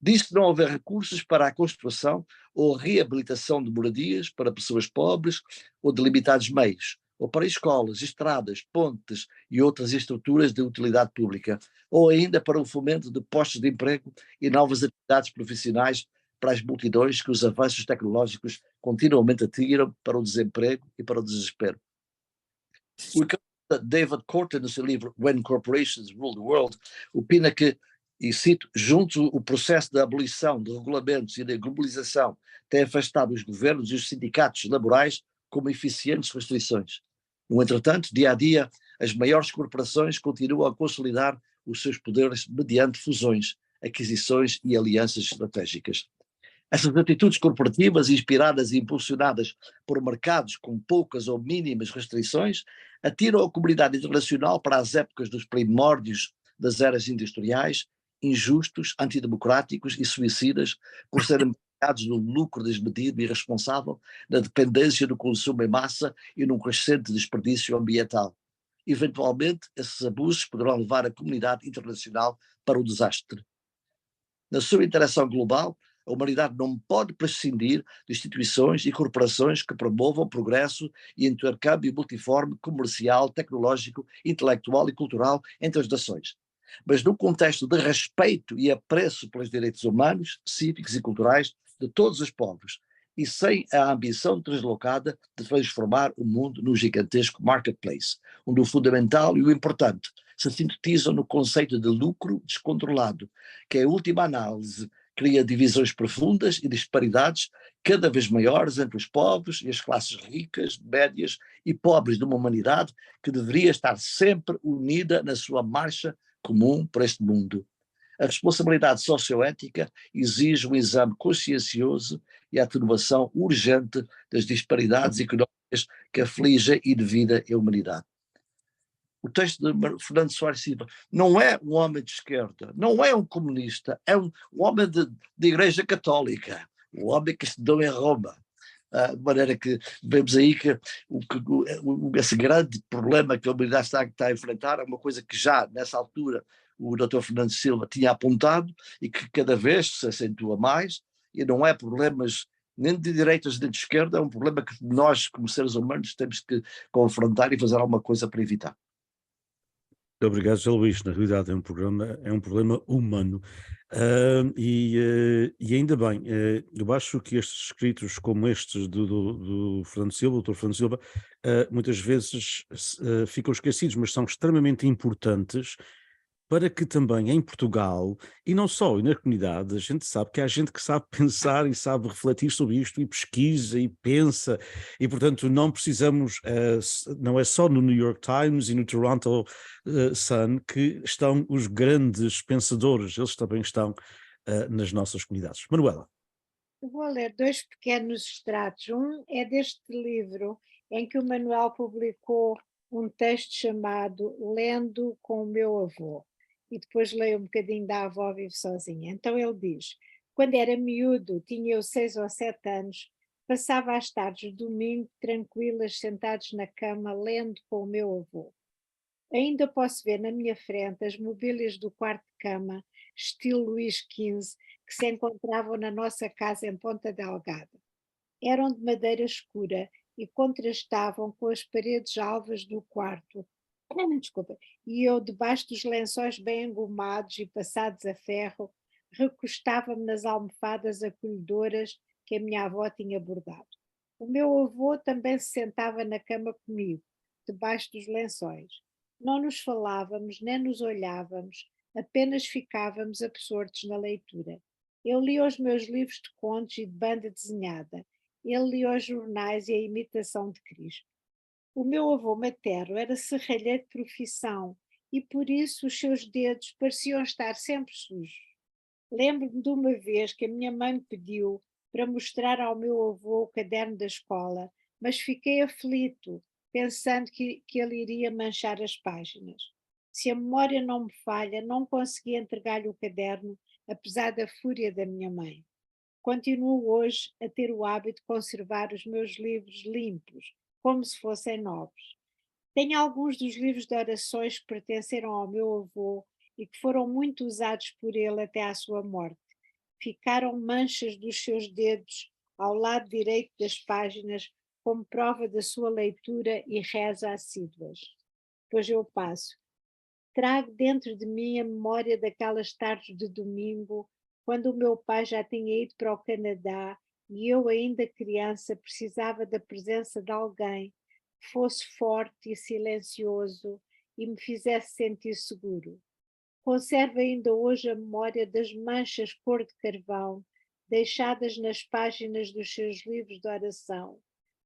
Diz que não houver recursos para a construção ou reabilitação de moradias para pessoas pobres ou de limitados meios, ou para escolas, estradas, pontes e outras estruturas de utilidade pública, ou ainda para o fomento de postos de emprego e novas atividades profissionais para as multidões que os avanços tecnológicos continuamente atiram para o desemprego e para o desespero. O economista David Korten, no seu livro When Corporations Rule the World, opina que, e cito, junto o processo da abolição de regulamentos e da globalização tem afastado os governos e os sindicatos laborais como eficientes restrições. No entretanto, dia a dia, as maiores corporações continuam a consolidar os seus poderes mediante fusões, aquisições e alianças estratégicas. Essas atitudes corporativas, inspiradas e impulsionadas por mercados com poucas ou mínimas restrições, atiram a comunidade internacional para as épocas dos primórdios das eras industriais, injustos, antidemocráticos e suicidas, por serem baseados no lucro desmedido e irresponsável, na dependência do consumo em massa e num crescente desperdício ambiental. Eventualmente, esses abusos poderão levar a comunidade internacional para o desastre. Na sua interação global, a humanidade não pode prescindir de instituições e corporações que promovam progresso e intercâmbio multiforme, comercial, tecnológico, intelectual e cultural entre as nações. Mas num contexto de respeito e apreço pelos direitos humanos, cívicos e culturais de todos os povos, e sem a ambição deslocada de transformar o mundo num gigantesco marketplace, onde o fundamental e o importante se sintetizam no conceito de lucro descontrolado, que, em última análise, cria divisões profundas e disparidades cada vez maiores entre os povos e as classes ricas, médias e pobres de uma humanidade que deveria estar sempre unida na sua marcha comum por este mundo. A responsabilidade socioética exige um exame consciencioso e a atenuação urgente das disparidades económicas que afligem e dividem a humanidade. O texto de Fernando Soares Silva não é um homem de esquerda, não é um comunista, é um homem de igreja católica, um homem que estudou em Roma. De maneira que vemos aí que esse grande problema que a humanidade está a enfrentar é uma coisa que já nessa altura o Dr. Fernando Silva tinha apontado e que cada vez se acentua mais, e não é problemas nem de direitas nem de esquerda, é um problema que nós como seres humanos temos que confrontar e fazer alguma coisa para evitar. Muito obrigado, José Luís. Na realidade é um problema humano. E ainda bem, eu acho que estes escritos como estes do Fernando Silva, do Dr. Fernando Silva, muitas vezes ficam esquecidos, mas são extremamente importantes para que também em Portugal, e não só, e na comunidade, a gente sabe que há gente que sabe pensar e sabe refletir sobre isto e pesquisa e pensa, e portanto não precisamos, não é só no New York Times e no Toronto Sun que estão os grandes pensadores, eles também estão nas nossas comunidades. Manuela. Eu vou ler dois pequenos extratos. Um é deste livro em que o Manuel publicou um texto chamado Lendo com o meu avô. E depois leio um bocadinho da avó vive sozinha. Então ele diz: quando era miúdo, tinha eu 6 ou 7 anos, passava as tardes de domingo tranquilas, sentados na cama, lendo com o meu avô. Ainda posso ver na minha frente as mobílias do quarto de cama, estilo Luís XV, que se encontravam na nossa casa em Ponta Delgada. Eram de madeira escura e contrastavam com as paredes alvas do quarto. Desculpa. E eu, debaixo dos lençóis bem engomados e passados a ferro, recostava-me nas almofadas acolhedoras que a minha avó tinha bordado. O meu avô também se sentava na cama comigo, debaixo dos lençóis. Não nos falávamos, nem nos olhávamos, apenas ficávamos absortos na leitura. Eu lia os meus livros de contos e de banda desenhada. Ele lia os jornais e a imitação de Cristo. O meu avô materno era serralheiro de profissão e por isso os seus dedos pareciam estar sempre sujos. Lembro-me de uma vez que a minha mãe me pediu para mostrar ao meu avô o caderno da escola, mas fiquei aflito, pensando que ele iria manchar as páginas. Se a memória não me falha, não consegui entregar-lhe o caderno, apesar da fúria da minha mãe. Continuo hoje a ter o hábito de conservar os meus livros limpos, como se fossem novos. Tenho alguns dos livros de orações que pertenceram ao meu avô e que foram muito usados por ele até à sua morte. Ficaram manchas dos seus dedos ao lado direito das páginas, como prova da sua leitura e reza assíduas. Depois eu passo. Trago dentro de mim a memória daquelas tardes de domingo, quando o meu pai já tinha ido para o Canadá e eu, ainda criança, precisava da presença de alguém que fosse forte e silencioso e me fizesse sentir seguro. Conservo ainda hoje a memória das manchas cor de carvão deixadas nas páginas dos seus livros de oração,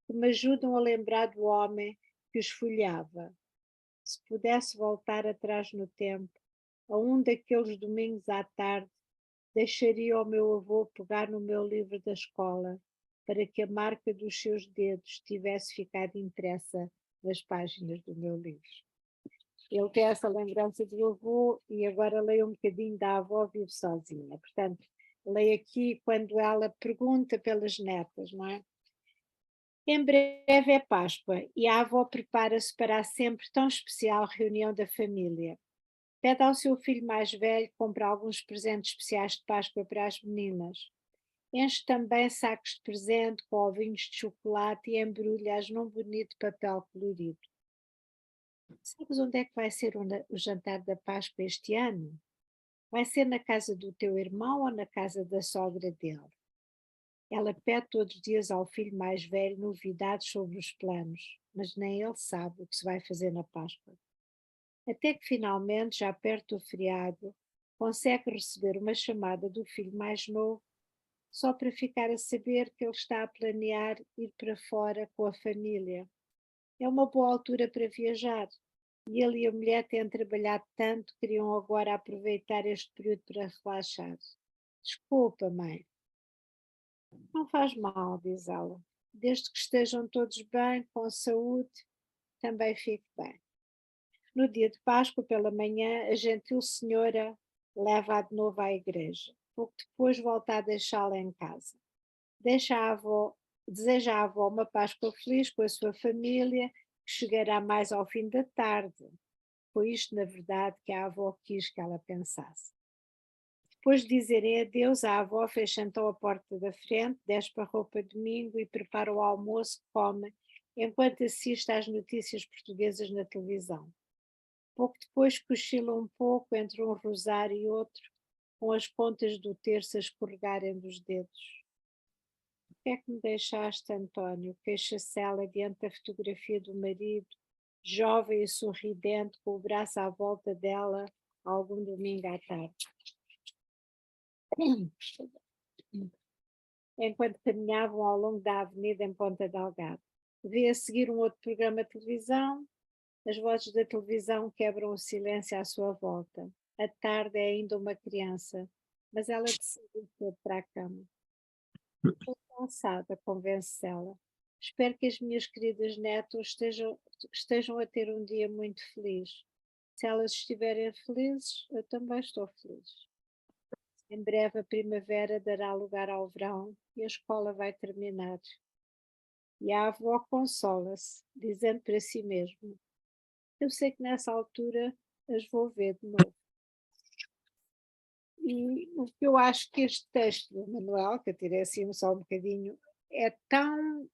que me ajudam a lembrar do homem que os folheava. Se pudesse voltar atrás no tempo, a um daqueles domingos à tarde, deixaria o meu avô pegar no meu livro da escola, para que a marca dos seus dedos tivesse ficado impressa nas páginas do meu livro. Ele tem essa lembrança do avô e agora leio um bocadinho da avó vive sozinha. Portanto, leio aqui quando ela pergunta pelas netas, não é? Em breve é Páscoa e a avó prepara-se para a sempre tão especial reunião da família. Pede ao seu filho mais velho comprar alguns presentes especiais de Páscoa para as meninas. Enche também sacos de presente com ovinhos de chocolate e embrulha-as num bonito papel colorido. Sabes onde é que vai ser o jantar da Páscoa este ano? Vai ser na casa do teu irmão ou na casa da sogra dele? Ela pede todos os dias ao filho mais velho novidades sobre os planos, mas nem ele sabe o que se vai fazer na Páscoa. Até que finalmente, já perto do feriado, consegue receber uma chamada do filho mais novo, só para ficar a saber que ele está a planear ir para fora com a família. É uma boa altura para viajar, e ele e a mulher têm trabalhado tanto que queriam agora aproveitar este período para relaxar. Desculpa, mãe. Não faz mal, diz ela. Desde que estejam todos bem, com saúde, também fico bem. No dia de Páscoa, pela manhã, a gentil senhora leva-a de novo à igreja. Pouco depois volta a deixá-la em casa. Deseja à avó uma Páscoa feliz com a sua família, que chegará mais ao fim da tarde. Foi isto, na verdade, que a avó quis que ela pensasse. Depois de dizerem adeus, a avó fecha então a porta da frente, despe a roupa de domingo e prepara o almoço que come, enquanto assiste às notícias portuguesas na televisão. Pouco depois cochila um pouco entre um rosário e outro, com as pontas do terço a escorregarem dos dedos. "O que é que me deixaste, António?" Queixa-se ela diante da fotografia do marido, jovem e sorridente, com o braço à volta dela, algum domingo à tarde. Enquanto caminhavam ao longo da avenida em Ponta Delgado. Vê a seguir um outro programa de televisão. As vozes da televisão quebram o silêncio à sua volta. A tarde é ainda uma criança, mas ela decide ir para a cama. "Estou cansada", convence ela. "Espero que as minhas queridas netas estejam a ter um dia muito feliz. Se elas estiverem felizes, eu também estou feliz. Em breve a primavera dará lugar ao verão e a escola vai terminar." E a avó consola-se, dizendo para si mesma: "Eu sei que nessa altura as vou ver de novo." E o que eu acho que este texto do Manuel, que eu tirei assim só um bocadinho, é tão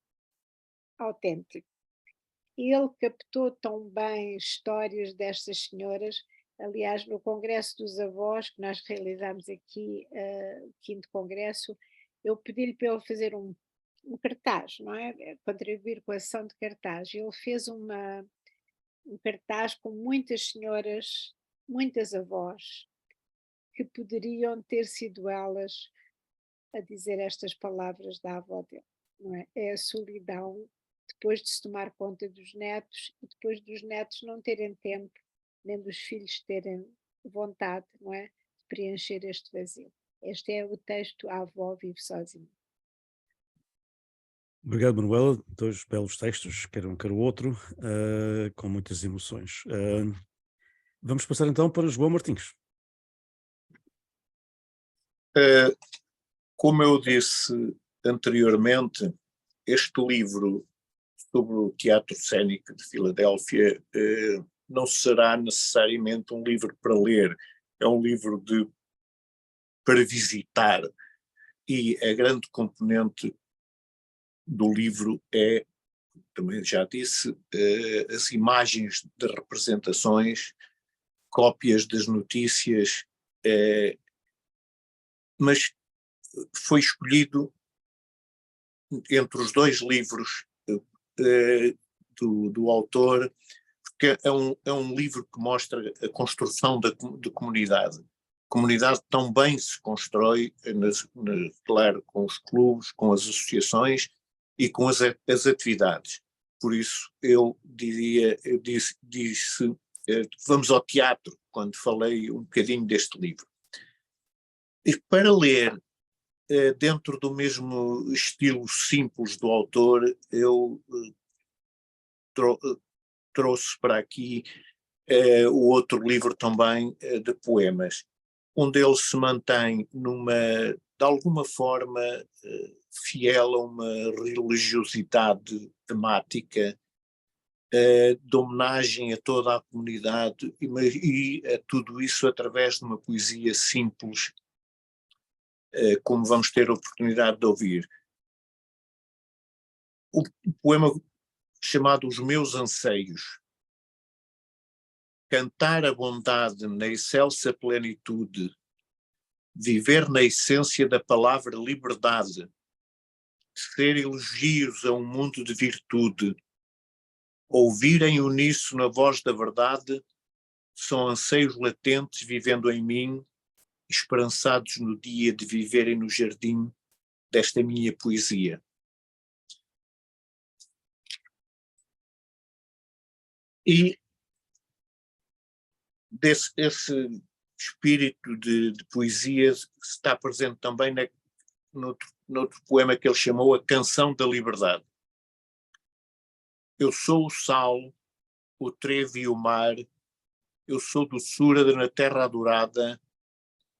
autêntico. Ele captou tão bem histórias destas senhoras. Aliás, no Congresso dos Avós, que nós realizámos aqui, o quinto congresso, eu pedi-lhe para ele fazer um cartaz, não é? Contribuir com a sessão de cartaz. Ele fez um cartaz com muitas senhoras, muitas avós, que poderiam ter sido elas a dizer estas palavras da avó dele, não é? É a solidão depois de se tomar conta dos netos e depois dos netos não terem tempo, nem dos filhos terem vontade, não é? De preencher este vazio. Este é o texto "A Avó Vive Sozinha". Obrigado, Manuela. Dois belos textos, quer um, quer o outro, com muitas emoções. Vamos passar então para João Martins. Como eu disse anteriormente, este livro sobre o teatro cênico de Filadélfia não será necessariamente um livro para ler, é um livro para visitar, e a grande componente do livro é, também já disse, as imagens de representações, cópias das notícias, mas foi escolhido entre os dois livros do autor, porque é um livro que mostra a construção de comunidade. Comunidade tão bem se constrói, claro, com os clubes, com as associações e com as atividades. Por isso eu disse vamos ao teatro, quando falei um bocadinho deste livro. E para ler dentro do mesmo estilo simples do autor, eu trouxe para aqui o outro livro também de poemas. Um deles se mantém de alguma forma, fiel a uma religiosidade temática, de homenagem a toda a comunidade e a tudo isso através de uma poesia simples, como vamos ter a oportunidade de ouvir. O poema chamado Os Meus Anseios. Cantar a bondade na excelsa plenitude, viver na essência da palavra liberdade, ser elogios a um mundo de virtude, ouvir em uníssono a voz da verdade, são anseios latentes vivendo em mim, esperançados no dia de viverem no jardim desta minha poesia. E esse espírito de poesia está presente também noutro poema que ele chamou A Canção da Liberdade. Eu sou o sal, o trevo e o mar, eu sou doçura na terra adorada,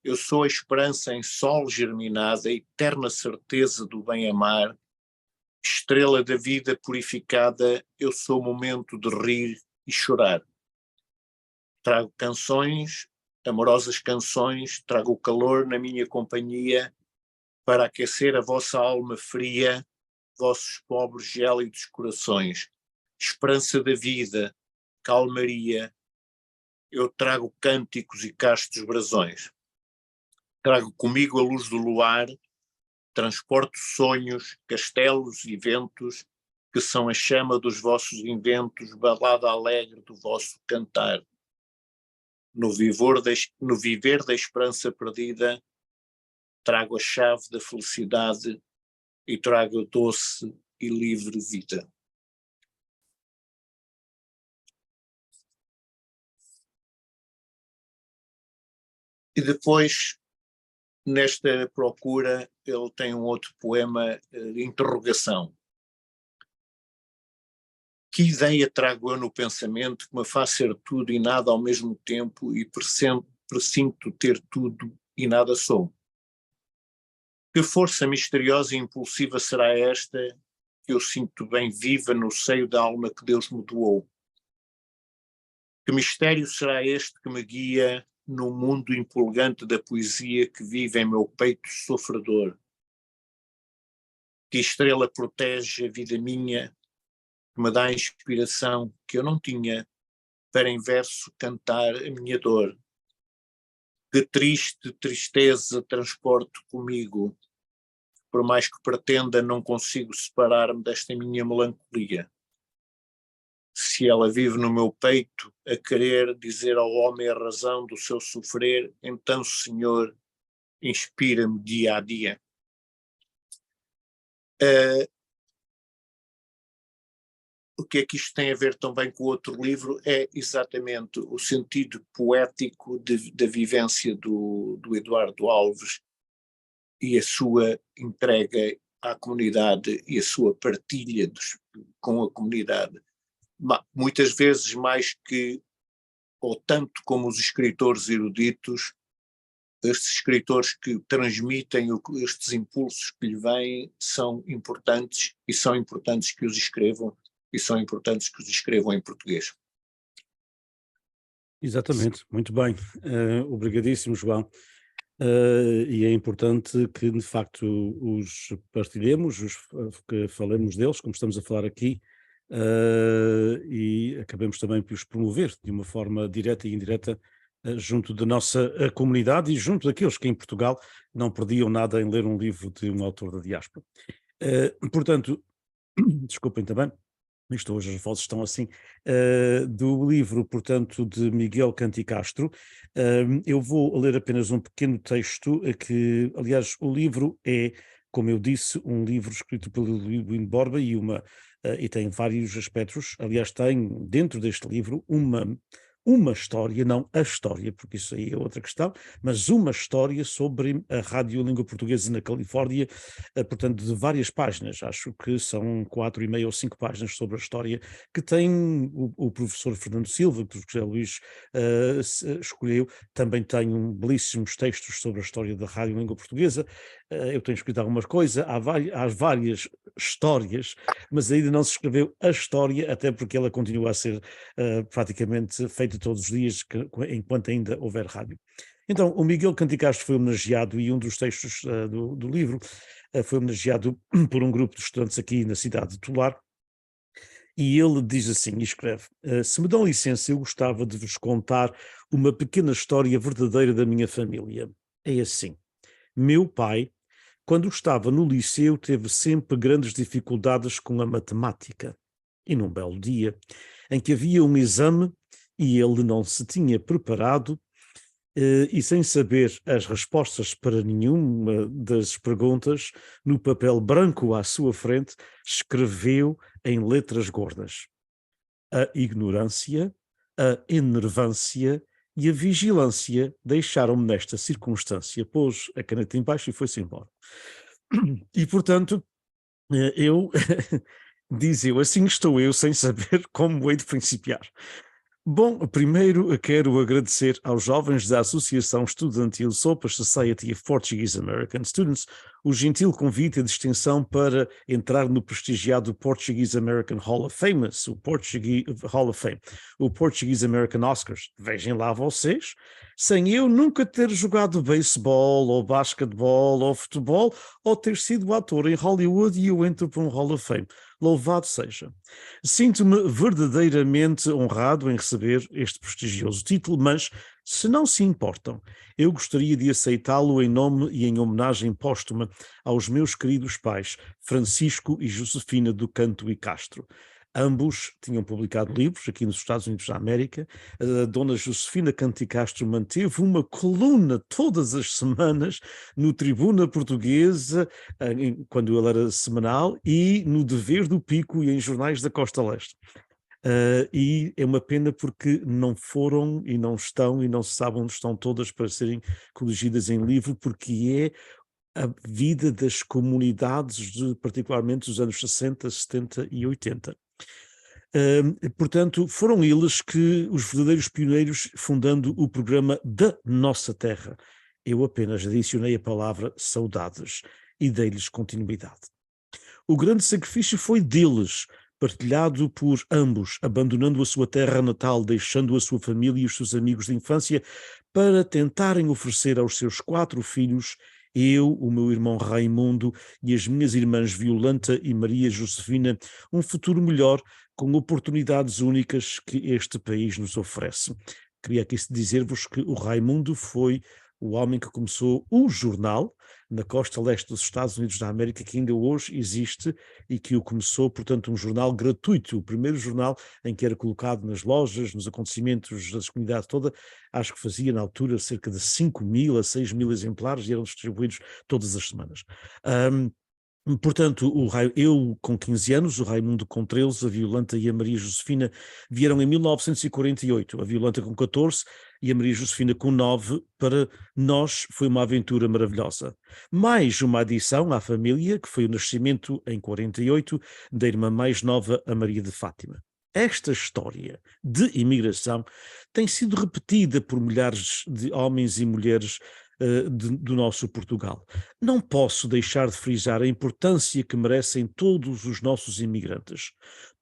eu sou a esperança em sol germinada, eterna certeza do bem-amar, estrela da vida purificada, eu sou o momento de rir e chorar. Trago canções, amorosas canções, trago o calor na minha companhia para aquecer a vossa alma fria, vossos pobres gélidos corações. Esperança da vida, calmaria, eu trago cânticos e castos brasões. Trago comigo a luz do luar, transporto sonhos, castelos e ventos, que são a chama dos vossos inventos, balada alegre do vosso cantar. No viver da esperança perdida, trago a chave da felicidade e trago a doce e livre vida. E depois, nesta procura, ele tem um outro poema de interrogação. Que ideia trago eu no pensamento que me faz ser tudo e nada ao mesmo tempo e presinto ter tudo e nada sou? Que força misteriosa e impulsiva será esta que eu sinto bem viva no seio da alma que Deus me doou? Que mistério será este que me guia no mundo empolgante da poesia que vive em meu peito sofredor? Que estrela protege a vida minha, que me dá a inspiração que eu não tinha para em verso cantar a minha dor? Que triste tristeza transporto comigo, por mais que pretenda não consigo separar-me desta minha melancolia. Se ela vive no meu peito, a querer dizer ao homem a razão do seu sofrer, então, Senhor, inspira-me dia a dia. O que é que isto tem a ver também com o outro livro é exatamente o sentido poético da vivência do Eduardo Alves e a sua entrega à comunidade e a sua partilha com a comunidade. Muitas vezes mais que, ou tanto como os escritores eruditos, estes escritores que transmitem estes impulsos que lhe vêm são importantes e são importantes que os escrevam e são importantes que os escrevam em português. Exatamente, muito bem. Obrigadíssimo, João. E é importante que, de facto, os partilhemos, que falemos deles, como estamos a falar aqui, e acabemos também por os promover de uma forma direta e indireta junto da nossa comunidade e junto daqueles que em Portugal não perdiam nada em ler um livro de um autor da diáspora. Portanto, desculpem também, isto hoje as vozes estão assim, do livro, portanto, de Miguel Canticastro. Eu vou ler apenas um pequeno texto, que, aliás, o livro é, como eu disse, um livro escrito pelo Ludwig Borba e tem vários aspectos. Aliás, tem dentro deste livro uma história, não a história, porque isso aí é outra questão, mas uma história sobre a radiolíngua portuguesa na Califórnia, portanto, de várias páginas, acho que são 4,5 ou 5 páginas sobre a história, que tem o professor Fernando Silva, que o José Luís escolheu, também tem belíssimos textos sobre a história da radiolíngua portuguesa. Eu tenho escrito alguma coisa, há várias histórias, mas ainda não se escreveu a história, até porque ela continua a ser praticamente feita todos os dias, enquanto ainda houver rádio. Então, o Miguel Canticastro foi homenageado, e um dos textos do livro foi homenageado por um grupo de estudantes aqui na cidade de Tolar, e ele diz assim, e escreve: se me dão licença, eu gostava de vos contar uma pequena história verdadeira da minha família. É assim, meu pai, quando estava no liceu, teve sempre grandes dificuldades com a matemática. E num belo dia, em que havia um exame e ele não se tinha preparado, e sem saber as respostas para nenhuma das perguntas, no papel branco à sua frente, escreveu em letras gordas: a ignorância, a enervância e a vigilância deixaram-me nesta circunstância. Pôs a caneta em baixo e foi-se embora. E, portanto, diz eu, assim estou eu, sem saber como hei de principiar. Bom, primeiro quero agradecer aos jovens da Associação Estudantil SOPAS Society of Portuguese American Students o gentil convite e distinção para entrar no prestigiado Portuguese American Hall of Fame, o Portuguese Hall of Fame, o Portuguese American Oscars. Vejam lá vocês, sem eu nunca ter jogado beisebol, ou basquetebol, ou futebol, ou ter sido ator em Hollywood, e eu entro para um Hall of Fame. Louvado seja. Sinto-me verdadeiramente honrado em receber este prestigioso título, mas, se não se importam, eu gostaria de aceitá-lo em nome e em homenagem póstuma aos meus queridos pais, Francisco e Josefina do Canto e Castro. Ambos tinham publicado livros aqui nos Estados Unidos da América. A dona Josefina Canto e Castro manteve uma coluna todas as semanas no Tribuna Portuguesa, quando ele era semanal, e no Dever do Pico e em jornais da Costa Leste. E é uma pena porque não foram e não estão e não se sabe onde estão todas para serem corrigidas em livro, porque é a vida das comunidades, particularmente dos anos 60, 70 e 80. Portanto, foram eles que os verdadeiros pioneiros fundando o programa da Nossa Terra. Eu apenas adicionei a palavra saudades e dei-lhes continuidade. O grande sacrifício foi deles, partilhado por ambos, abandonando a sua terra natal, deixando a sua família e os seus amigos de infância para tentarem oferecer aos seus 4 filhos, eu, o meu irmão Raimundo e as minhas irmãs Violanta e Maria Josefina, um futuro melhor com oportunidades únicas que este país nos oferece. Queria aqui dizer-vos que o Raimundo foi o homem que começou o jornal na costa leste dos Estados Unidos da América, que ainda hoje existe e que o começou, portanto, um jornal gratuito, o primeiro jornal em que era colocado nas lojas, nos acontecimentos da comunidade toda. Acho que fazia na altura cerca de 5.000 a 6.000 exemplares e eram distribuídos todas as semanas. Portanto, eu com 15 anos, o Raimundo com 13, a Violanta e a Maria Josefina vieram em 1948, a Violanta com 14 e a Maria Josefina com 9, para nós foi uma aventura maravilhosa. Mais uma adição à família, que foi o nascimento em 48 da irmã mais nova, a Maria de Fátima. Esta história de imigração tem sido repetida por milhares de homens e mulheres do nosso Portugal. Não posso deixar de frisar a importância que merecem todos os nossos imigrantes,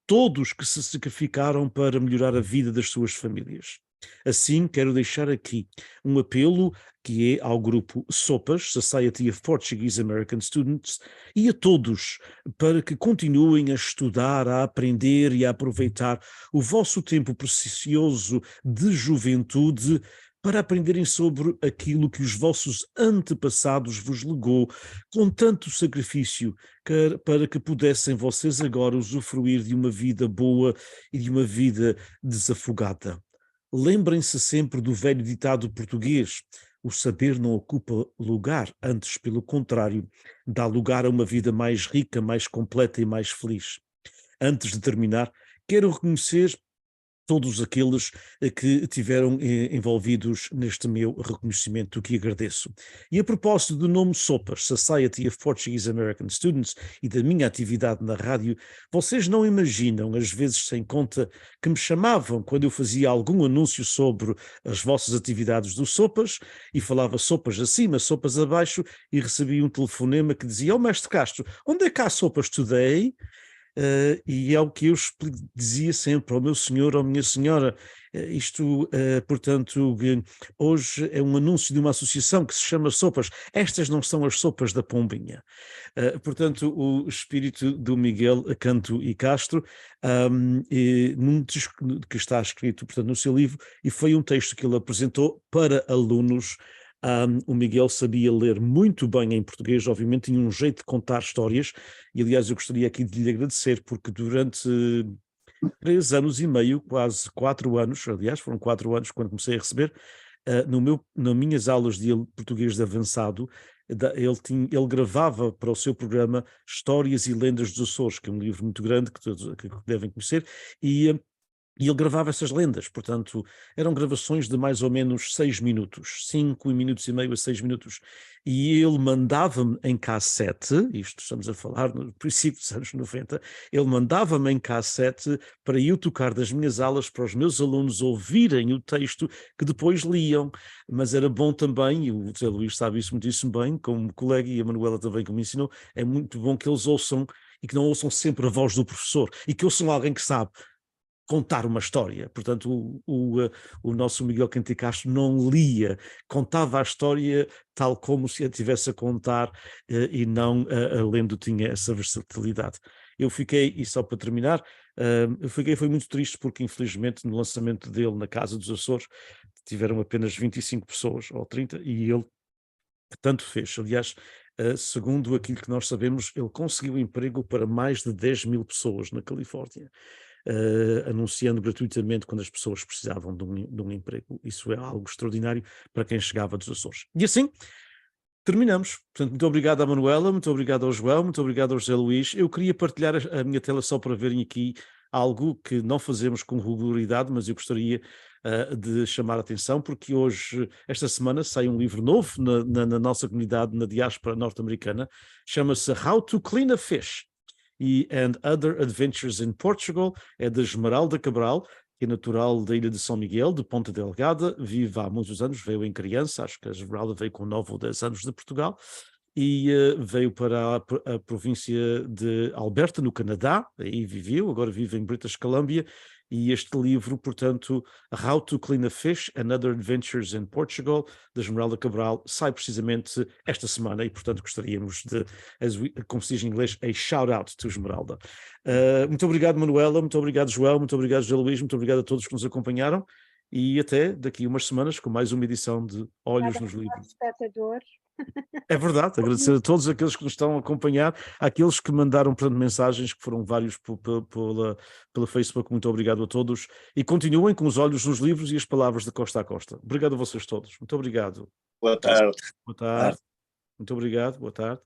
todos que se sacrificaram para melhorar a vida das suas famílias. Assim, quero deixar aqui um apelo que é ao grupo SOPAS, Society of Portuguese American Students, e a todos, para que continuem a estudar, a aprender e a aproveitar o vosso tempo precioso de juventude para aprenderem sobre aquilo que os vossos antepassados vos legou com tanto sacrifício, para que pudessem vocês agora usufruir de uma vida boa e de uma vida desafogada. Lembrem-se sempre do velho ditado português: o saber não ocupa lugar, antes, pelo contrário, dá lugar a uma vida mais rica, mais completa e mais feliz. Antes de terminar, quero reconhecer todos aqueles que tiveram envolvidos neste meu reconhecimento, que agradeço. E a propósito do nome SOPAS, Society of Portuguese American Students, e da minha atividade na rádio, vocês não imaginam, às vezes sem conta, que me chamavam quando eu fazia algum anúncio sobre as vossas atividades do SOPAS, e falava SOPAS acima, SOPAS abaixo, e recebia um telefonema que dizia: Mestre Castro, onde é que há SOPAS Today? E é o que eu dizia sempre ao meu senhor, à minha senhora, portanto, hoje é um anúncio de uma associação que se chama Sopas, estas não são as sopas da Pombinha. Portanto, o espírito do Miguel Canto e Castro, num disco que está escrito, portanto, no seu livro, e foi um texto que ele apresentou para alunos. O Miguel sabia ler muito bem em português, obviamente tinha um jeito de contar histórias, e aliás eu gostaria aqui de lhe agradecer, porque durante 3 anos e meio, quase 4 anos, aliás foram 4 anos quando comecei a receber, nas minhas aulas de português de avançado, ele gravava para o seu programa Histórias e Lendas dos Açores, que é um livro muito grande que todos que devem conhecer, e ele gravava essas lendas, portanto, eram gravações de mais ou menos 6 minutos, 5 minutos e meio a 6 minutos. E ele mandava-me em cassete, isto estamos a falar no princípio dos anos 90, ele mandava-me em cassete para eu tocar das minhas aulas para os meus alunos ouvirem o texto que depois liam. Mas era bom também, e o José Luís sabe isso muitíssimo bem, como colega, e a Manuela também que me ensinou, é muito bom que eles ouçam, e que não ouçam sempre a voz do professor, e que ouçam alguém que sabe contar uma história. Portanto, o nosso Miguel Canto e Castro não lia, contava a história tal como se a tivesse a contar, e não a lendo tinha essa versatilidade. Eu fiquei, e só para terminar, foi muito triste porque infelizmente no lançamento dele na Casa dos Açores tiveram apenas 25 pessoas ou 30 e ele tanto fez. Aliás, segundo aquilo que nós sabemos, ele conseguiu emprego para mais de 10 mil pessoas na Califórnia, anunciando gratuitamente quando as pessoas precisavam de um emprego. Isso é algo extraordinário para quem chegava dos Açores. E assim, terminamos. Portanto, muito obrigado à Manuela, muito obrigado ao João, muito obrigado ao José Luís. Eu queria partilhar a minha tela só para verem aqui algo que não fazemos com regularidade, mas eu gostaria de chamar a atenção, porque hoje, esta semana, sai um livro novo na nossa comunidade, na diáspora norte-americana, chama-se How to Clean a Fish and Other Adventures in Portugal, é de Esmeralda Cabral, que é natural da ilha de São Miguel, de Ponta Delgada, vive há muitos anos, veio em criança, acho que a Esmeralda veio com 9 ou 10 anos de Portugal, e veio para a província de Alberta, no Canadá, aí viveu, agora vive em British Columbia, e este livro, portanto, How to Clean a Fish and Other Adventures in Portugal, da Esmeralda Cabral, sai precisamente esta semana, e portanto gostaríamos de, como se diz em inglês, a shout-out to Esmeralda. Muito obrigado, Manuela, muito obrigado, João, muito obrigado, José Luís, muito obrigado a todos que nos acompanharam, e até daqui umas semanas com mais uma edição de Olhos nos Livros. Espectadores. É verdade, agradecer a todos aqueles que nos estão a acompanhar, àqueles que mandaram portanto, mensagens, que foram vários pela Facebook, muito obrigado a todos, e continuem com os olhos nos livros e as palavras de costa a costa. Obrigado a vocês todos, muito obrigado. Boa tarde. Boa tarde, muito obrigado, boa tarde.